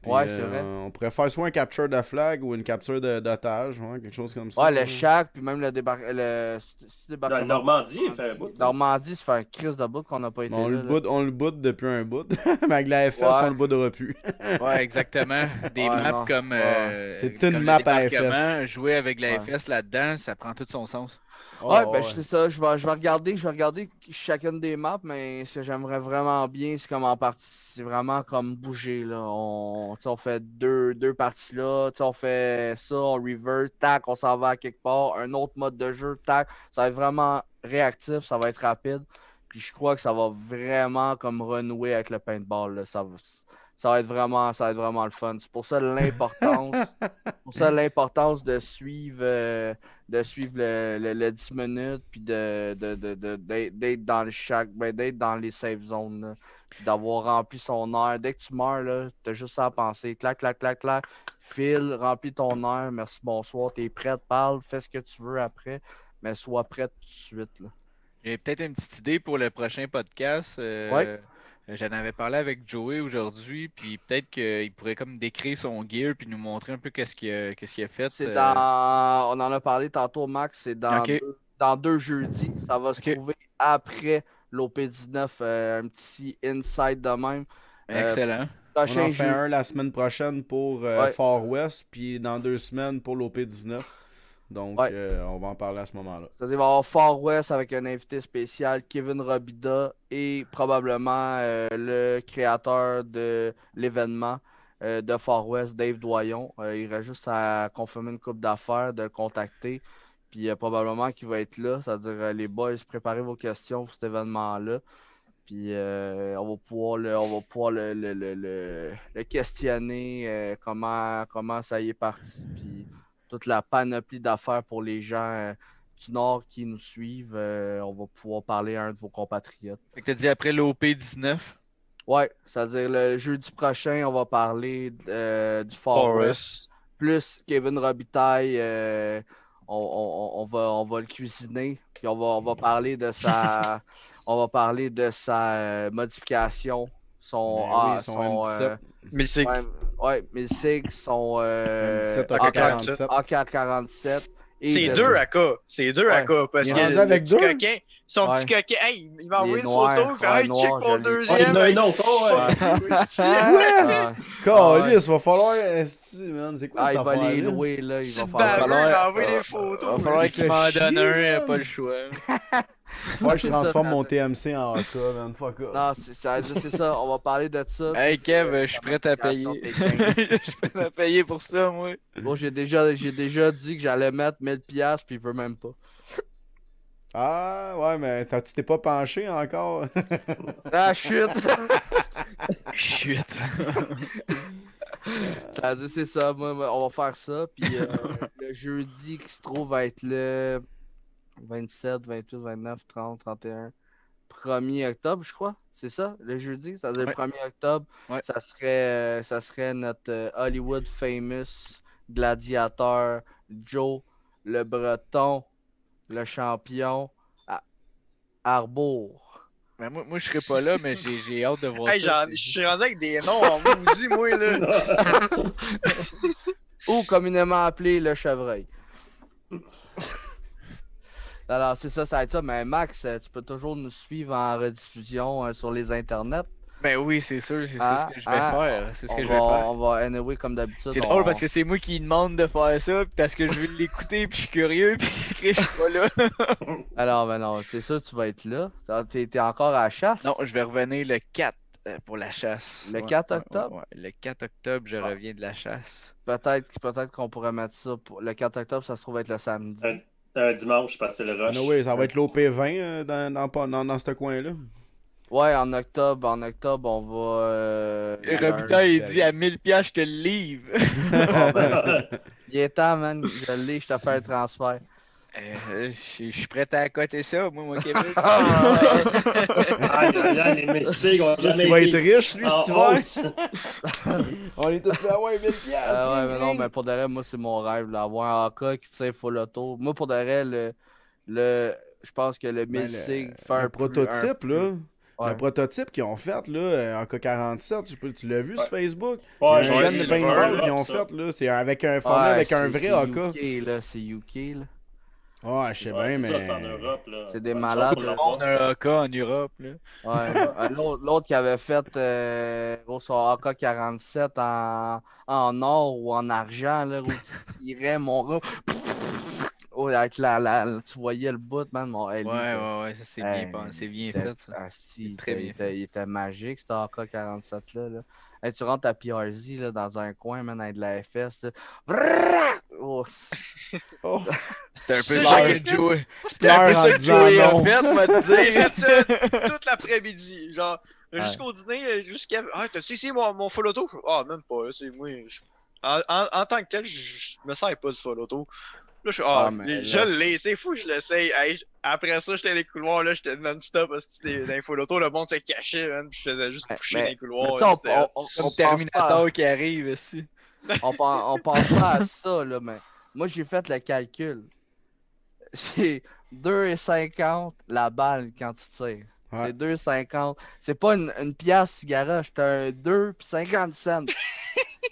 Puis, ouais, c'est vrai. On pourrait faire soit un capture de flag ou une capture d'otage, quelque chose comme ça. Ouais, le Shack, puis même le Dans le Normandie, il fait un bout. Normandie, ça fait un crise de bout qu'on n'a pas été On là. On le boot depuis un bout. Mais avec la FS, on le bootera plus. Ouais, exactement. Des maps comme. C'est comme une map à débarquement, FS. jouer avec la FS là-dedans, ça prend tout son sens. C'est ça. Je vais regarder chacune des maps, mais ce que j'aimerais vraiment bien, c'est comme en partie, c'est vraiment comme bouger, là. On fait deux parties là, on fait ça, on revert, tac, on s'en va à quelque part, un autre mode de jeu, tac. Ça va être vraiment réactif, ça va être rapide. Puis je crois que ça va vraiment comme renouer avec le paintball, là. Ça va être vraiment le fun. C'est pour ça l'importance de suivre le 10 minutes puis d'être dans d'être dans les safe zones là, puis d'avoir rempli son air. Dès que tu meurs là, t'as juste ça à penser. Clac, clac, clac, clac. File, remplis ton air, merci, bonsoir, t'es prête, parle, fais ce que tu veux après, mais sois prête tout de suite là. J'ai peut-être une petite idée pour le prochain podcast. Ouais. J'en avais parlé avec Joey aujourd'hui, puis peut-être qu'il pourrait comme décrire son gear puis nous montrer un peu qu'est-ce qu'il a fait. On en a parlé tantôt, Max, c'est Ok. dans 2 jeudis. Ça va se trouver après l'OP19, un petit inside de même. Excellent. On en fait un la semaine prochaine pour Far West, puis dans 2 semaines pour l'OP19. Donc, on va en parler à ce moment-là. Ça va y avoir Far West avec un invité spécial, Kevin Robida, et probablement le créateur de l'événement de Far West, Dave Doyon. Il reste juste à confirmer une couple d'affaires, de le contacter. Puis probablement qu'il va être là. C'est-à-dire, les boys, préparez vos questions pour cet événement-là. Puis on va pouvoir le questionner, comment ça y est parti. Puis toute la panoplie d'affaires pour les gens du Nord qui nous suivent. On va pouvoir parler à un de vos compatriotes. Fait que t'as dit après l'OP19? Ouais, c'est-à-dire le jeudi prochain, on va parler du Far West. Plus Kevin Robitaille, on va le cuisiner. Puis on va parler de sa modification. Son M17. Milsig. Milsig, son M17 AK-47. C'est 2 AK. C'est 2 AK. Parce que le petit coquin, son petit coquin, hey, il m'a envoyé une photo. Il fait, hey, check mon deuxième. Il y en a un autre. Calice, va falloir. C'est quoi cette il va affaire-là? les louer, là. Il va falloir envoyer des photos. Il va falloir qu'il m'en donne un, il a pas le choix. Faut que je transforme mon TMC en AK, man. Fuck off. Non, c'est ça. On va parler de ça. Hey Kev, je suis prêt à payer. Je suis prêt à payer pour ça, moi. Bon, j'ai déjà dit que j'allais mettre 1000$, puis il veut même pas. Ah, ouais, mais tu t'es pas penché encore? Ah, chut! Chut! C'est ça, moi, on va faire ça. Puis le jeudi qui se trouve va être le 27, 28, 29, 30, 31, 1er octobre, je crois. C'est ça, le jeudi? Ça veut dire le 1er octobre. Ouais. Ça serait notre Hollywood famous gladiateur Joe, le Breton, le champion, Arbour. Ben moi je serai pas là, mais j'ai hâte de voir hey, ça. Je suis rendu avec des noms en maudit, moi, là. Ou communément appelé le chevreuil. Alors, c'est ça va être ça. Mais Max, tu peux toujours nous suivre en rediffusion sur les internets. Ben oui, c'est sûr, c'est ce que je vais faire. C'est ce que je vais faire. On va anyway comme d'habitude. C'est drôle parce que c'est moi qui demande de faire ça, parce que je veux l'écouter, puis je suis curieux, puis je suis pas là. Alors, ben non, c'est sûr, tu vas être là. T'es encore à la chasse? Non, je vais revenir le 4 pour la chasse. Le 4 octobre? Ouais, le 4 octobre, je reviens de la chasse. Peut-être qu'on pourrait mettre ça. Le 4 octobre, ça se trouve être le samedi. Un dimanche, parce que c'est le rush. Oui, ça va être l'OP20 dans ce coin-là. Ouais, en octobre, on va. Robitaille, il dit à 1000$, je te le livre. Il est temps, man. Je l'ai, je te fais un transfert. Je suis prêt à accoter ça, moi, mon Québec. Les métiers, on il va être riche, lui, cet hiver. On est tous là, ouais, 1000$. Ouais, mais non, mais pour de vrai, moi, c'est mon rêve, là, avoir un AK qui tire full auto. Moi, pour de vrai, je pense que le 1000 SIG fait un prototype, là. Le prototype qu'ils ont fait, là, en K47, tu l'as vu sur Facebook? Ouais, il y a un gun de c'est paintball le qu'ils ont ça. fait, là. C'est avec un formé avec un vrai AK. C'est UK, là. Ouais, je sais bien, mais. Ça, c'est en Europe, là. C'est des malades. On a un AK en Europe, là. Ouais. L'autre qui avait fait son AK-47 en or ou en argent, là, où tu tirais, mon gars. Oh, avec tu voyais le bout, man. Ouais, ça c'est bien pensé, bien fait, ça. Ah, si, très bien il était magique, cet AK-47-là. Là. Hey, tu rentres à PRZ là, dans un coin, man, avec de la FS. Là. Oh. C'est un peu ça que Joey. C'est un peu ça que Joey a fait, m'a dit. J'ai fait ça toute l'après-midi. Genre, jusqu'au dîner, jusqu'à. Ah, t'as-tu ici mon full auto? Ah, même pas, là. C'est moi. En tant que tel, je me sers pas du full auto. Là, je l'ai, c'est fou, je l'essaye. Hey, après ça, j'étais dans les couloirs, là, j'étais non-stop parce que dans les full auto, le monde s'est caché, man, puis je faisais juste pousser dans les couloirs. Comme Terminator qui arrive ici. On pense pas à ça, là, mais moi, j'ai fait le calcul. C'est 2,50 la balle quand tu tires. Ouais. C'est 2,50. C'est pas une pièce garage, c'est un 2 puis 50 cents.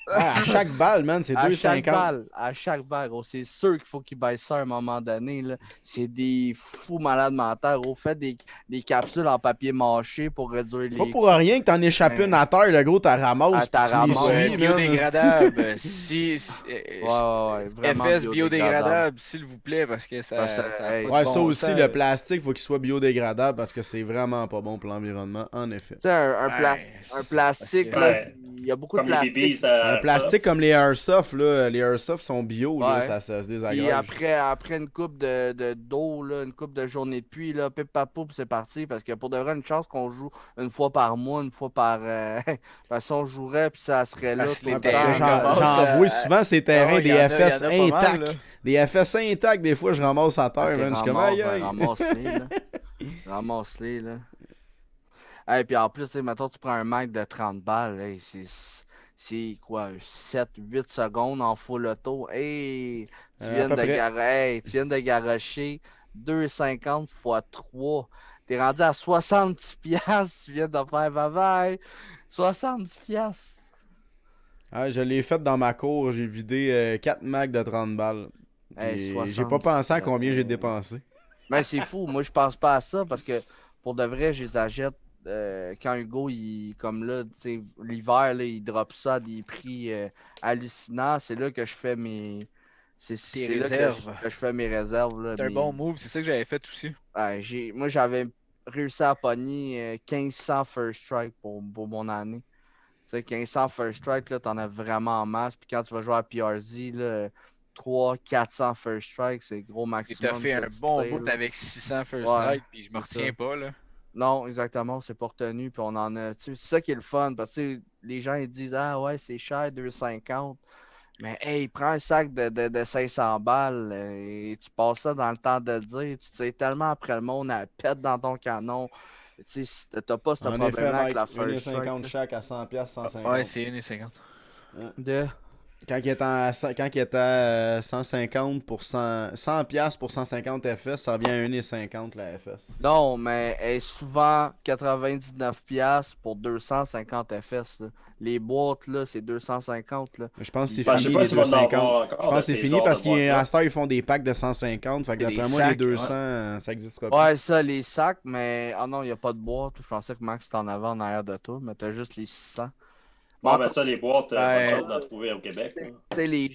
À chaque balle, man, c'est 2,50. À chaque balle, gros. C'est sûr qu'il faut qu'ils baissent ça à un moment donné. Là. C'est des fous malades mentaux. Gros. Faites des capsules en papier mâché pour réduire les. C'est pas pour rien que t'en échappes une à terre, le gros, t'as ramasses. Biodégradable. Vraiment FS biodégradable, s'il vous plaît, parce que ça. Ça aussi, le plastique, faut qu'il soit biodégradable parce que c'est vraiment pas bon pour l'environnement, en effet. Tu sais, un plastique, là, il y a beaucoup de plastique. Un plastique comme les Airsoft, là, les Airsoft sont bio, là, ça se désagrège. Puis après une coupe d'eau, là, une coupe de journée de pluie, là, pip papou, c'est parti, parce que pour de vrai, une chance qu'on joue une fois par mois, une fois par... Parce qu'on jouerait, puis ça serait là tout le temps. J'en vois souvent ces terrains, des FS intacts. Des FS intacts, des fois, je ramasse à terre, man, je suis comme aïe. Ramasse-les, là. Et puis en plus, mettons, tu prends un mec de 30 balles, là, c'est quoi, 7-8 secondes en full auto. Hey, tu viens de garocher 2,50 x 3. T'es rendu à 70 piastres, tu viens de faire bye-bye. 70 piastres. Ah, je l'ai fait dans ma cour, j'ai vidé 4 mags de 30 balles. J'ai pas pensé à combien j'ai dépensé. Mais c'est fou, moi je pense pas à ça parce que pour de vrai, je les achète quand Hugo, comme là, l'hiver, il drop ça à des prix hallucinants. C'est là que je fais mes. C'est là que je fais mes réserves. Là, c'est un bon move, c'est ça que j'avais fait aussi. Moi, j'avais réussi à pogner 1500 First Strike pour mon année. Tu sais, 1500 First Strike, là, t'en as vraiment en masse. Puis quand tu vas jouer à PRZ, là, 300-400 First Strike, c'est gros maximum. Tu as fait un bon bout avec 600 First Strike, puis je me retiens pas, là. Non, exactement, c'est pas retenu, puis on en a. C'est ça qui est le fun, parce que les gens ils disent ah ouais, c'est cher, 2,50. Mais hey, prends un sac de 500 balles et tu passes ça dans le temps de dire. Tu sais tellement après le monde, elle pète dans ton canon. Tu sais, t'as pas ce problème avec la First Strike. 1,50 chaque à 100$, 150$. Ouais, c'est 1,50$. Quand il est à 150 pour 100$ pour 150 FS, ça revient à 1,50$ la FS. Non, mais elle est souvent 99$ pour 250 FS. Là. Les boîtes, là, c'est 250. Là. Je pense que c'est fini les 250. Je pense que c'est fini parce qu'à cette heure, ils font des packs de 150. Fait que d'après moi, les 200, ça n'existera pas. Ouais, ça, les sacs, mais... Ah non, il n'y a pas de boîte. Je pensais que Max était en avant en arrière de toi, mais t'as juste les 600. Bon, ben ça, les boîtes, pas de chance d'en trouver au Québec. Tu sais, les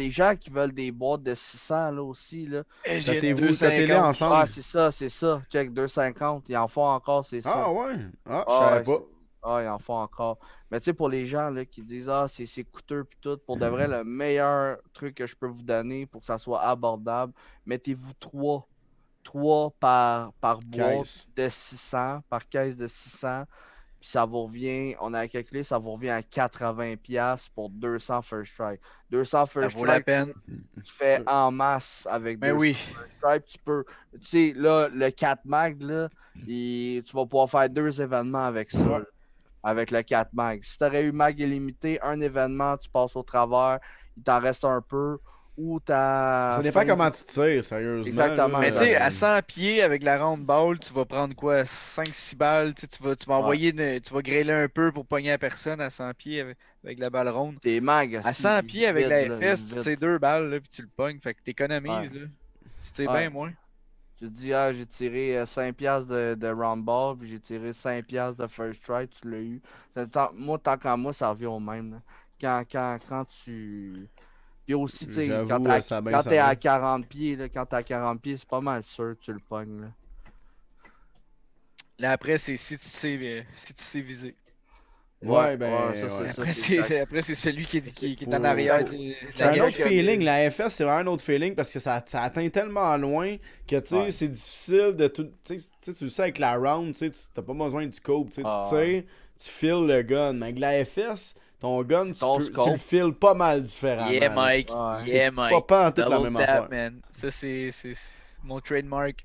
gens qui veulent des boîtes de 600, là, aussi, là. Tâtez-les ensemble. Ah, c'est ça. Check, 250. Ils en font encore, c'est ça. Ah, ouais. Ah, je savais pas. Ah, ils en font encore. Mais tu sais, pour les gens, là, qui disent, ah, c'est coûteux, pis tout, pour de vrai, le meilleur truc que je peux vous donner pour que ça soit abordable, mettez-vous 3 par boîte de 600, par caisse de 600. Puis ça vous revient, on a calculé, ça vous revient à 80$ pour 200 First Strike. 200 First Strike, ça vaut la peine. Tu fais en masse avec 200 First Strike. Tu peux, tu sais, là, le 4 mag, là, tu vas pouvoir faire 2 événements avec ça. Là, avec le 4 mag. Si tu aurais eu mag illimité, un événement, tu passes au travers, il t'en reste un peu. ou t'as. Ça dépend comment tu tires, sérieusement. Exactement. Mais tu sais, à 100 pieds avec la ronde balle, tu vas prendre quoi? 5-6 balles. Tu vas envoyer, tu vas grêler un peu pour pogner la personne à 100 pieds avec la balle ronde. T'es mag. À 100 pieds avec la FS, tu tires 2 balles, là, puis tu le pognes. Fait que t'économises, là. Tu tires bien moins. Tu te dis, j'ai tiré 5$ de round ball, puis j'ai tiré 5$ de first strike, tu l'as eu. Moi, tant qu'à moi, ça revient au même. Là. Quand tu. Puis aussi, tu sais, quand t'es à 40 pieds, là, quand t'es à 40 pieds, c'est pas mal sûr que tu le pognes. Là, là après, c'est si tu sais viser. Ouais, ben. Après, c'est celui qui est en arrière. C'est un autre feeling. La FS, c'est vraiment un autre feeling parce que ça atteint tellement loin que tu sais, c'est difficile de tout. Tu le sais avec la round, tu t'as pas besoin du scope. Tu tires, tu files le gun. Mais avec la FS, ton gun, tu le files pas mal différemment. Yeah, Mike. Yeah, Mike. Pas en toute la même affaire. Man. Ça, c'est mon trademark.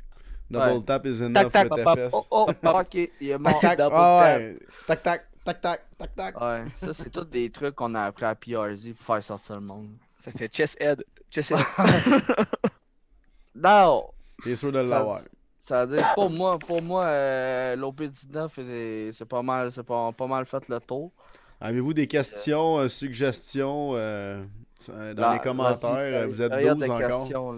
Double tap is enough with FS. Ok, il est mort. Tac, tac, tac. Tac, tac, tac, tac. Ouais, ça, c'est tous des trucs qu'on a appris à PRZ pour faire sortir le monde. Ça fait chest head. Chest head. Non! T'es sûr de l'avoir. Ça veut dire, pour moi, l'OP19, c'est pas mal fait le tour. Avez-vous des questions, suggestions dans les commentaires? Vous êtes 12 encore.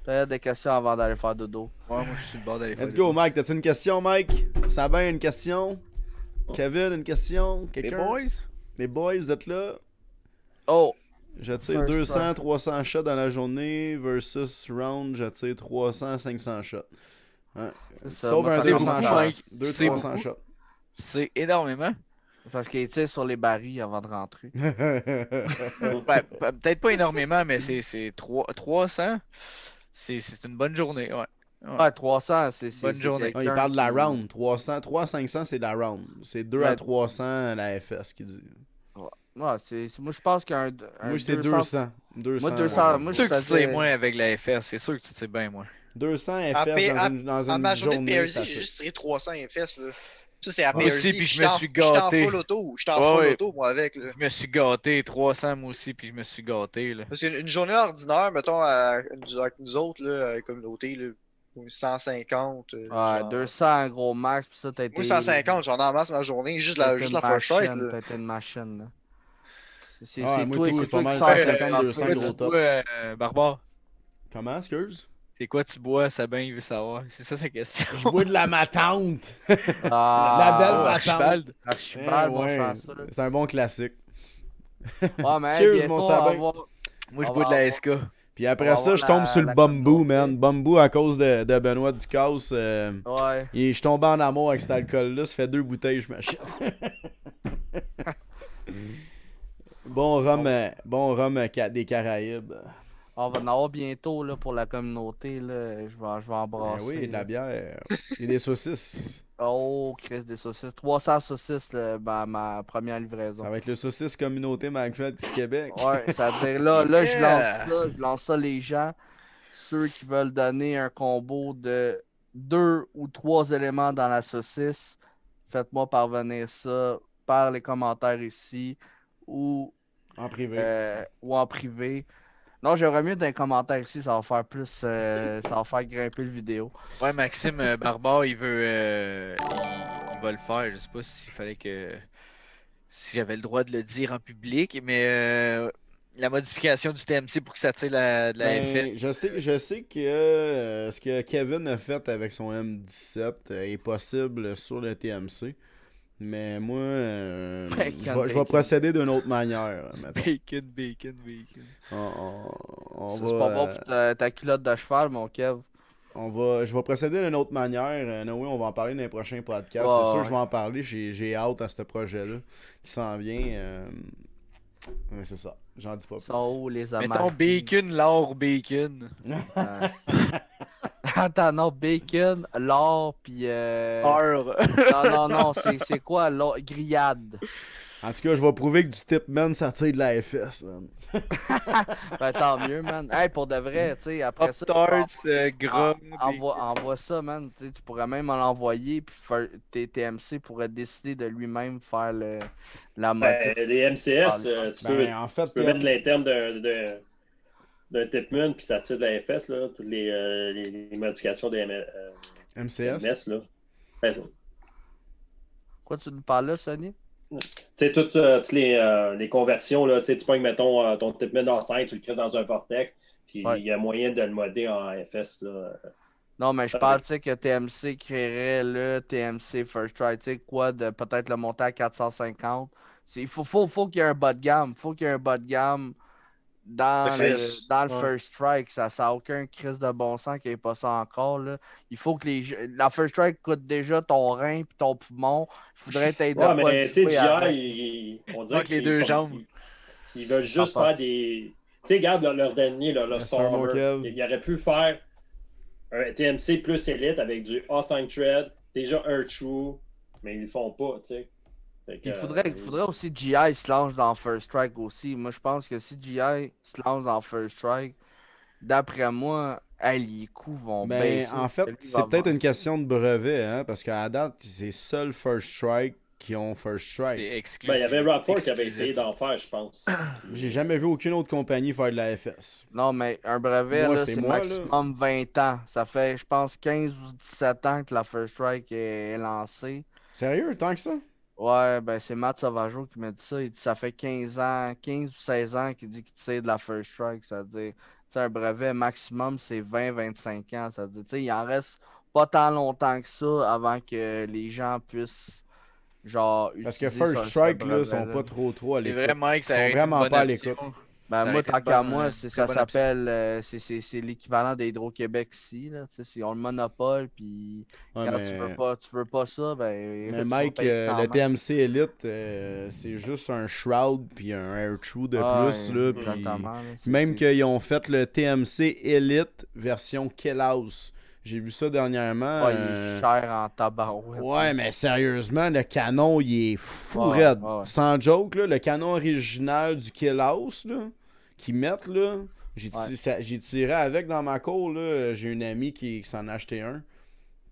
Période de questions avant d'aller faire dodo. Ouais, moi, je suis sur le bord d'aller faire dodo. Let's go, Mike. T'as-tu une question, Mike? Sabin, une question? Kevin, une question? Quelqu'un? Les boys? Les boys, vous êtes là? Oh! Je tire 200, 300 shots dans la journée versus round, je tire 300, 500 shots. Hein? Sauf un 200 shots. 200-300 shots. C'est énormément. Parce qu'il tire sur les barils avant de rentrer. Peut-être pas énormément, mais c'est 300. C'est une bonne journée, ouais. Ouais, 300, c'est bonne journée. Il parle de la round. 300 500, c'est la round. C'est 2 à 300 la FS qui dit. Ouais, moi je pense qu'un. Moi, c'est 200. Moi, 200. Moi, je sûr que tu sais moins avec la FS. C'est sûr que tu sais bien moins. 200 FS dans une journée. PRZ, j'ai juste tiré 300 FS. Là. Ça, c'est à moi aussi, puis je me suis gâté. J'étais en full auto. J'étais en full auto, moi, avec. Là. Je me suis gâté. 300, moi aussi, puis je me suis gâté. Là. Parce qu'une journée ordinaire, mettons, avec nous autres, là, avec la communauté, là, 150. Ouais, 200 gros max, puis ça, t'as été. Moi, 150, j'en ai en masse ma journée, juste la first sight. T'as été une machine, là. C'est toi qui pas mal 150, 200 gros top. Barbare. Comment, excuse? C'est quoi tu bois, Sabin, il veut savoir. C'est ça sa question. Je bois de la matante. La belle matante. Archibald, c'est un bon classique. Cheers, mon Sabin. Moi, je bois de la SK. Puis après ça, je tombe sur le bambou, man. Bambou à cause de Benoît Ducasse. Je suis tombé en amour avec cet alcool-là. Ça fait 2 bouteilles, je m'achète. Bon rhum des Caraïbes. On va en avoir bientôt là, pour la communauté. Là. Je vais embrasser. Oui, de la bière. Et des saucisses. Oh, Chris, des saucisses. 300 saucisses, là, ma première livraison. Ça va être le saucisse communauté McFed du Québec. Ouais, ça veut dire là, je lance ça les gens. Ceux qui veulent donner un combo de 2 ou 3 éléments dans la saucisse, faites-moi parvenir ça par les commentaires ici ou en privé. Non, j'aimerais mieux dans les commentaires ici, ça va faire plus. Ça va faire grimper le vidéo. Ouais, Maxime Barbare, il veut. Il va le faire. Je sais pas s'il fallait que. Si j'avais le droit de le dire en public, mais la modification du TMC pour que ça tire de la FL. Je sais que ce que Kevin a fait avec son M17 est possible sur le TMC. Mais moi, je vais procéder d'une autre manière. Bacon. C'est pas bon pour ta culotte de cheval, mon Kev. Je vais procéder d'une autre manière. Oui, on va en parler dans les prochains podcasts. C'est sûr que je vais en parler. J'ai hâte à ce projet-là qui s'en vient. Ouais, c'est ça. J'en dis pas plus. Où les mettons bacon, l'or, bacon. Attends, non, bacon, l'or, puis... Or. Non, c'est quoi, l'or? Grillade. En tout cas, je vais prouver que du Tipman, ça tire de la FS, man. Ben, tant mieux, man. Hey, pour de vrai, tu sais, après ça... Envoie ça, man. Tu pourrais même l'envoyer, puis tes TMC pourrait décider de lui-même faire la motif. Les MCS, tu peux mettre l'interne d'un Tipman, puis ça tire de la FS, là, toutes les modifications des MCS. MS, là. Ben, Quoi tu nous parles là, Sonny? tu sais, toutes les conversions, là, tu pognes, mettons, ton Tipman A5, tu le crées dans un vortex, puis il y a moyen de le modder en FS, là. Non, mais je parle, tu sais, que TMC créerait le TMC First Strike, tu sais, quoi, de peut-être le monter à 450. Il faut qu'il y ait un bas de gamme. Faut qu'il y ait un bas de gamme dans le First Strike. Ça n'a aucun crise de bon sens qu'il n'y ait pas ça encore, là. Il faut que la First Strike coûte déjà ton rein puis ton poumon. Il faudrait t'aider de quoi mais tu sais, GI, on dirait que les deux jambes. Ils veulent juste faire des... Tu sais, regarde leur dernier, leur Stormer. Il aurait pu faire un TMC plus Elite avec du A5 Thread, déjà un True, mais ils le font pas, tu sais. Il faudrait aussi GI se lance dans First Strike aussi. Moi, je pense que si GI se lance dans First Strike, d'après moi, les coûts vont baisser. En fait, c'est peut-être une question de brevet, hein, parce qu'à date, c'est seul First Strike qui ont First Strike. Il y avait Rockford qui avait essayé d'en faire, je pense. J'ai jamais vu aucune autre compagnie faire de la FS. Non, mais un brevet, c'est maximum 20 ans. Ça fait, je pense, 15 ou 17 ans que la First Strike est lancée. Sérieux, tant que ça? Ouais, ben c'est Matt Sauvageau qui m'a dit ça. Il dit ça fait 15 ou 16 ans qu'il dit qu'il tire de la First Strike. Ça veut dire, un brevet maximum, c'est 20-25 ans. Ça veut dire, il en reste pas tant longtemps que ça avant que les gens puissent genre parce que First Strike là sont pas trop à l'écoute. C'est vraiment que ça ils sont vraiment pas à l'écoute. Ben moi, tant qu'à moi, ça s'appelle c'est l'équivalent d'Hydro-Québec ici. Là. Si on le monopole, puis quand tu veux pas ça, ben. Mais Mike, le TMC Elite, c'est juste un Shroud puis un Air True de plus. Là, même qu'ils ont fait le TMC Elite version Kellhouse. J'ai vu ça dernièrement. Il est cher en tabarouette. Ouais, mais sérieusement, le canon, il est fou raide. Sans joke, là, le canon original du Kellhouse, là, qu'ils mettent, là, j'ai tiré avec dans ma cour, là. J'ai une amie qui s'en a acheté un.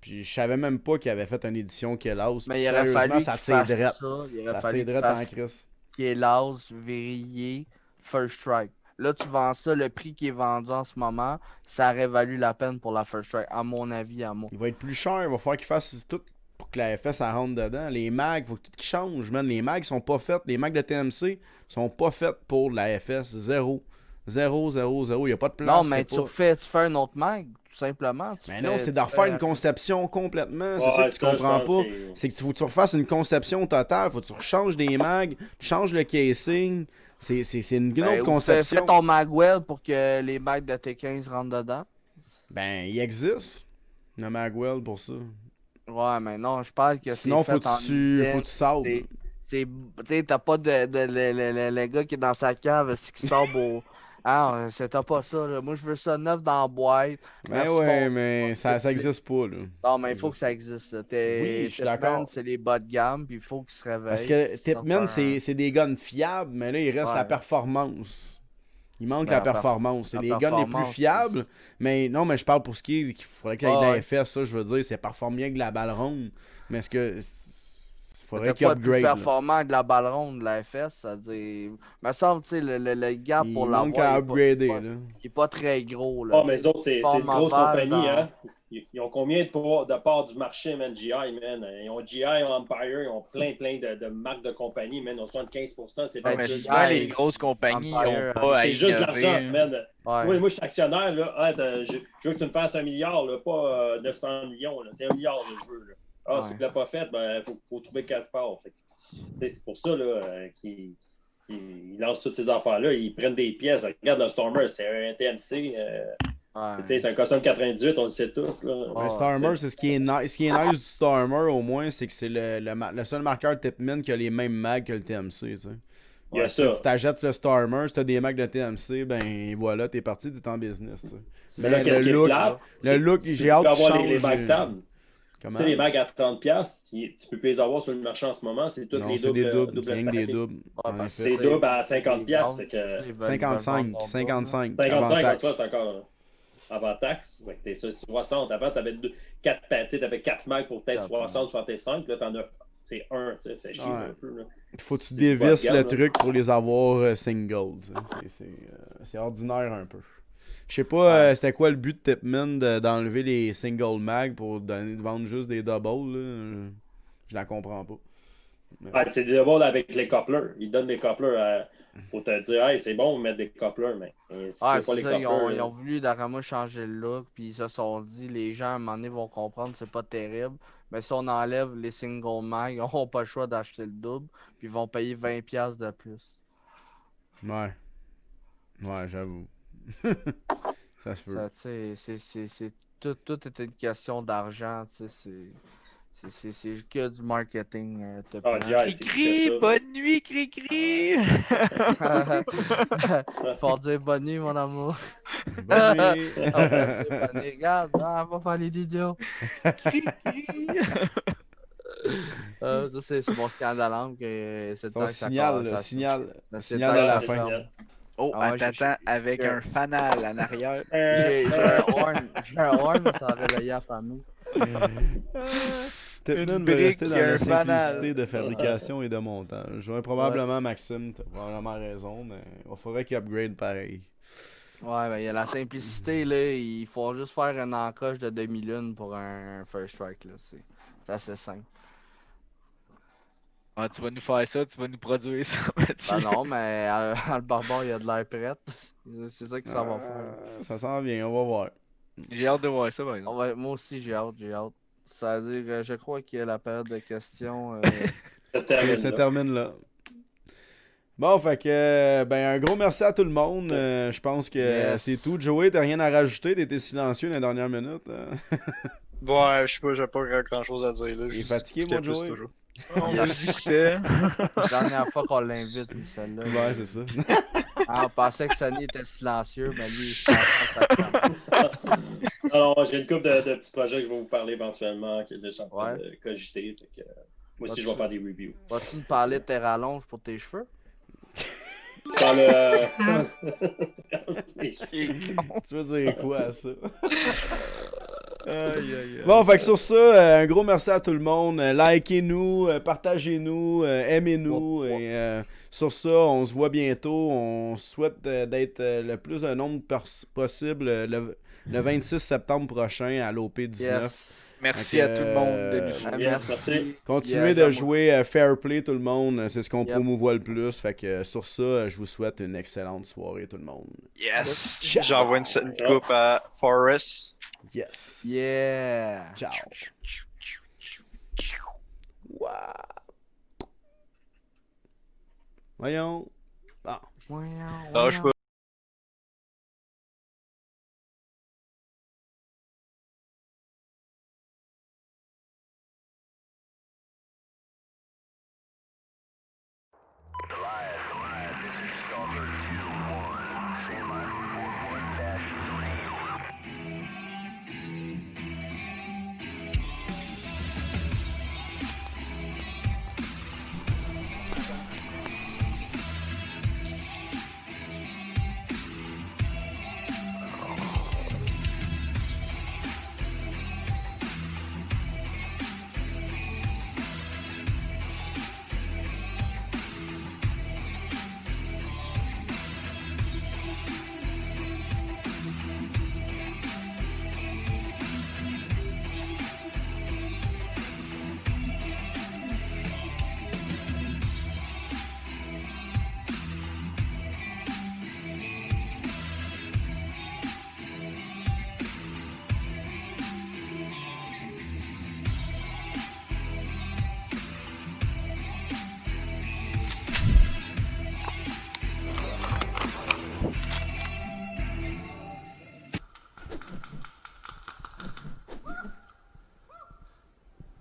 Puis je savais même pas qu'il avait fait une édition Kellhouse. Mais il aurait fallu ça tire drette. Ça tire drette en crise. Kellhouse, Verrier, First Strike. Là, tu vends ça, le prix qui est vendu en ce moment, ça aurait valu la peine pour la First Strike, à mon avis, à moi. Il va être plus cher, il va falloir qu'il fasse tout pour que la FS rentre dedans. Les mags, il faut que tout qui change, man. Les mags sont pas faites, les mags de TMC sont pas faites pour la FS. 0. Il n'y a pas de place. Non, mais tu fais un autre mag, tout simplement. Mais non, c'est de refaire une conception complètement. C'est ça que tu comprends pas. C'est que faut que tu refasses une conception totale, faut que tu rechanges des mags, tu changes le casing. C'est une autre conception. Fais ton magwell pour que les mags de T15 rentrent dedans. Ben, il existe le magwell pour ça. Ouais, mais non, je parle que sinon, c'est fait en usine. Faut que tu sables. Tu sais, t'as pas le gars qui est dans sa cave qui sort au... Ah, t'as pas ça, là. Moi, je veux ça neuf dans la boîte. Ben ouais, mais ça existe pas, là. Non, mais il faut que ça existe, là. Oui, je suis d'accord. C'est les bas de gamme, puis il faut qu'ils se réveillent. Parce que Tipman, c'est des guns fiables, mais là, il reste la performance. Il manque la performance. C'est les guns les plus fiables, mais non, mais je parle pour ce qui est qu'il faudrait qu'il y ait de la FS, ça, je veux dire, c'est performe bien que la balle ronde. Mais est-ce que... faudrait qu'il upgrade. Plus performant que la balle ronde de la FS, ça veut dire. Me semble, tu sais, le gap pour l'avoir. Il est pas très gros. Là. Oh, mais les autres, c'est une grosse compagnie, hein. Ils ont combien de parts du marché, man, GI, man? Ils ont GI, ils ont Empire, ils ont plein de marques de compagnies, man. Ils ont 75%, c'est pas GI, les grosses compagnies, ils ont pas. C'est juste de l'argent, man. Moi, je suis actionnaire, là. Je veux que tu me fasses 1 milliard, là, pas 900 millions. C'est 1 milliard que je veux, là. Si tu ne l'as pas fait, ben faut trouver 4 parts. C'est pour ça qu'ils lancent toutes ces affaires-là. Ils prennent des pièces. Regarde le Stormer, c'est un TMC. C'est un custom 98, on le sait tous. Le Stormer, c'est ce qui est nice du Stormer, au moins, c'est que c'est le seul marqueur Tipman qui a les mêmes mags que le TMC. Si tu t'achètes le Stormer, si tu as des mags de TMC, ben voilà, t'es parti, t'es en business. Mais là, qu'est-ce qui est plate? Le look, j'ai hâte de changer. Les bags tab. Tu sais, les bags à 30$, tu peux pas les avoir sur le marché en ce moment, c'est tous les doubles. C'est des doubles. C'est des doubles à 50$. Fait que... 55, c'est encore avant taxe. Ouais, t'es ça, 60. Avant, t'avais 4 mags pour peut-être 60, 65. Là, t'en as un, ça fait chier un peu. Il faut que tu dévisses le truc pour les avoir single. C'est ordinaire un peu. Je sais pas c'était quoi le but de Tipman d'enlever les single mag pour vendre juste des doubles. Là. Je la comprends pas. Ouais, c'est des doubles avec les couplers. Ils donnent des couplers pour te dire hey, c'est bon de mettre des couplers, mais si pas les couplers. ils ont voulu d'après changer le look, puis ils se sont dit les gens à un moment donné vont comprendre c'est pas terrible. Mais si on enlève les single mag, ils n'auront pas le choix d'acheter le double, puis ils vont payer 20$ de plus. Ouais. Ouais, j'avoue. Ça se peut. Tout est une question d'argent, tu sais, c'est que du marketing. Cri-cri, bonne nuit, cri-cri! Faut dire bonne nuit, mon amour. Bonne nuit! Bonne nuit. Regarde, on va faire les vidéos. Cri-cri! Ça, c'est mon scandale que c'est le signal, le signal de la fin. Oh, attends, avec un fanal en arrière. J'ai un horn, mais ça a réveillé la famille. Tipman veut rester dans la simplicité de fabrication et de montage. Probablement, Maxime, t'as probablement raison, mais il faudrait qu'il upgrade pareil. Ouais, ben il y a la simplicité, là. Il faut juste faire un encoche de demi-lune pour un first strike, là. C'est assez simple. Ah, tu vas nous faire ça, tu vas nous produire ça, Mathieu. Ben non, mais le barbare, il a de l'air prêt. C'est ça que ça va faire. Ça sent bien, on va voir. J'ai hâte de voir ça, par exemple. Moi aussi, j'ai hâte. C'est-à-dire, je crois que la période de questions ça termine là. Bon, fait que, un gros merci à tout le monde. Je pense que c'est tout. Joey, t'as rien à rajouter? T'étais silencieux dans les dernières minutes. Ouais, je sais pas, j'ai pas grand-chose à dire. Là. Il est fatigué, mon Joey? On va discuter. La dernière fois qu'on l'invite, celle-là. Ouais, c'est ça. On pensait que Sonny était silencieux, mais lui, il se Alors, j'ai une couple de petits projets que je vais vous parler éventuellement, que je suis en train de cogiter. Fait que, moi aussi, je vais faire des reviews. Vas-tu me parler de tes rallonges pour tes cheveux? Dans le... Tu veux dire quoi à ça? Bon, fait que sur ça, un gros merci à tout le monde. Likez-nous, partagez-nous, aimez-nous. Et sur ça, on se voit bientôt. On souhaite d'être le plus de nombre possible le 26 septembre prochain à l'OP19. Yes. Merci à tout le monde de nous suivre. Merci. Continuez de jouer fair play tout le monde. C'est ce qu'on promouvoit le plus. Fait que sur ça, je vous souhaite une excellente soirée tout le le monde. Yes. J'envoie une coupe à Forrest. Yes. Yeah. Ciao. Wow. Voyons. Ah. Lâche pas. Goliath, this is Stalker 2-1. Stand by for report 1-3.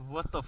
What the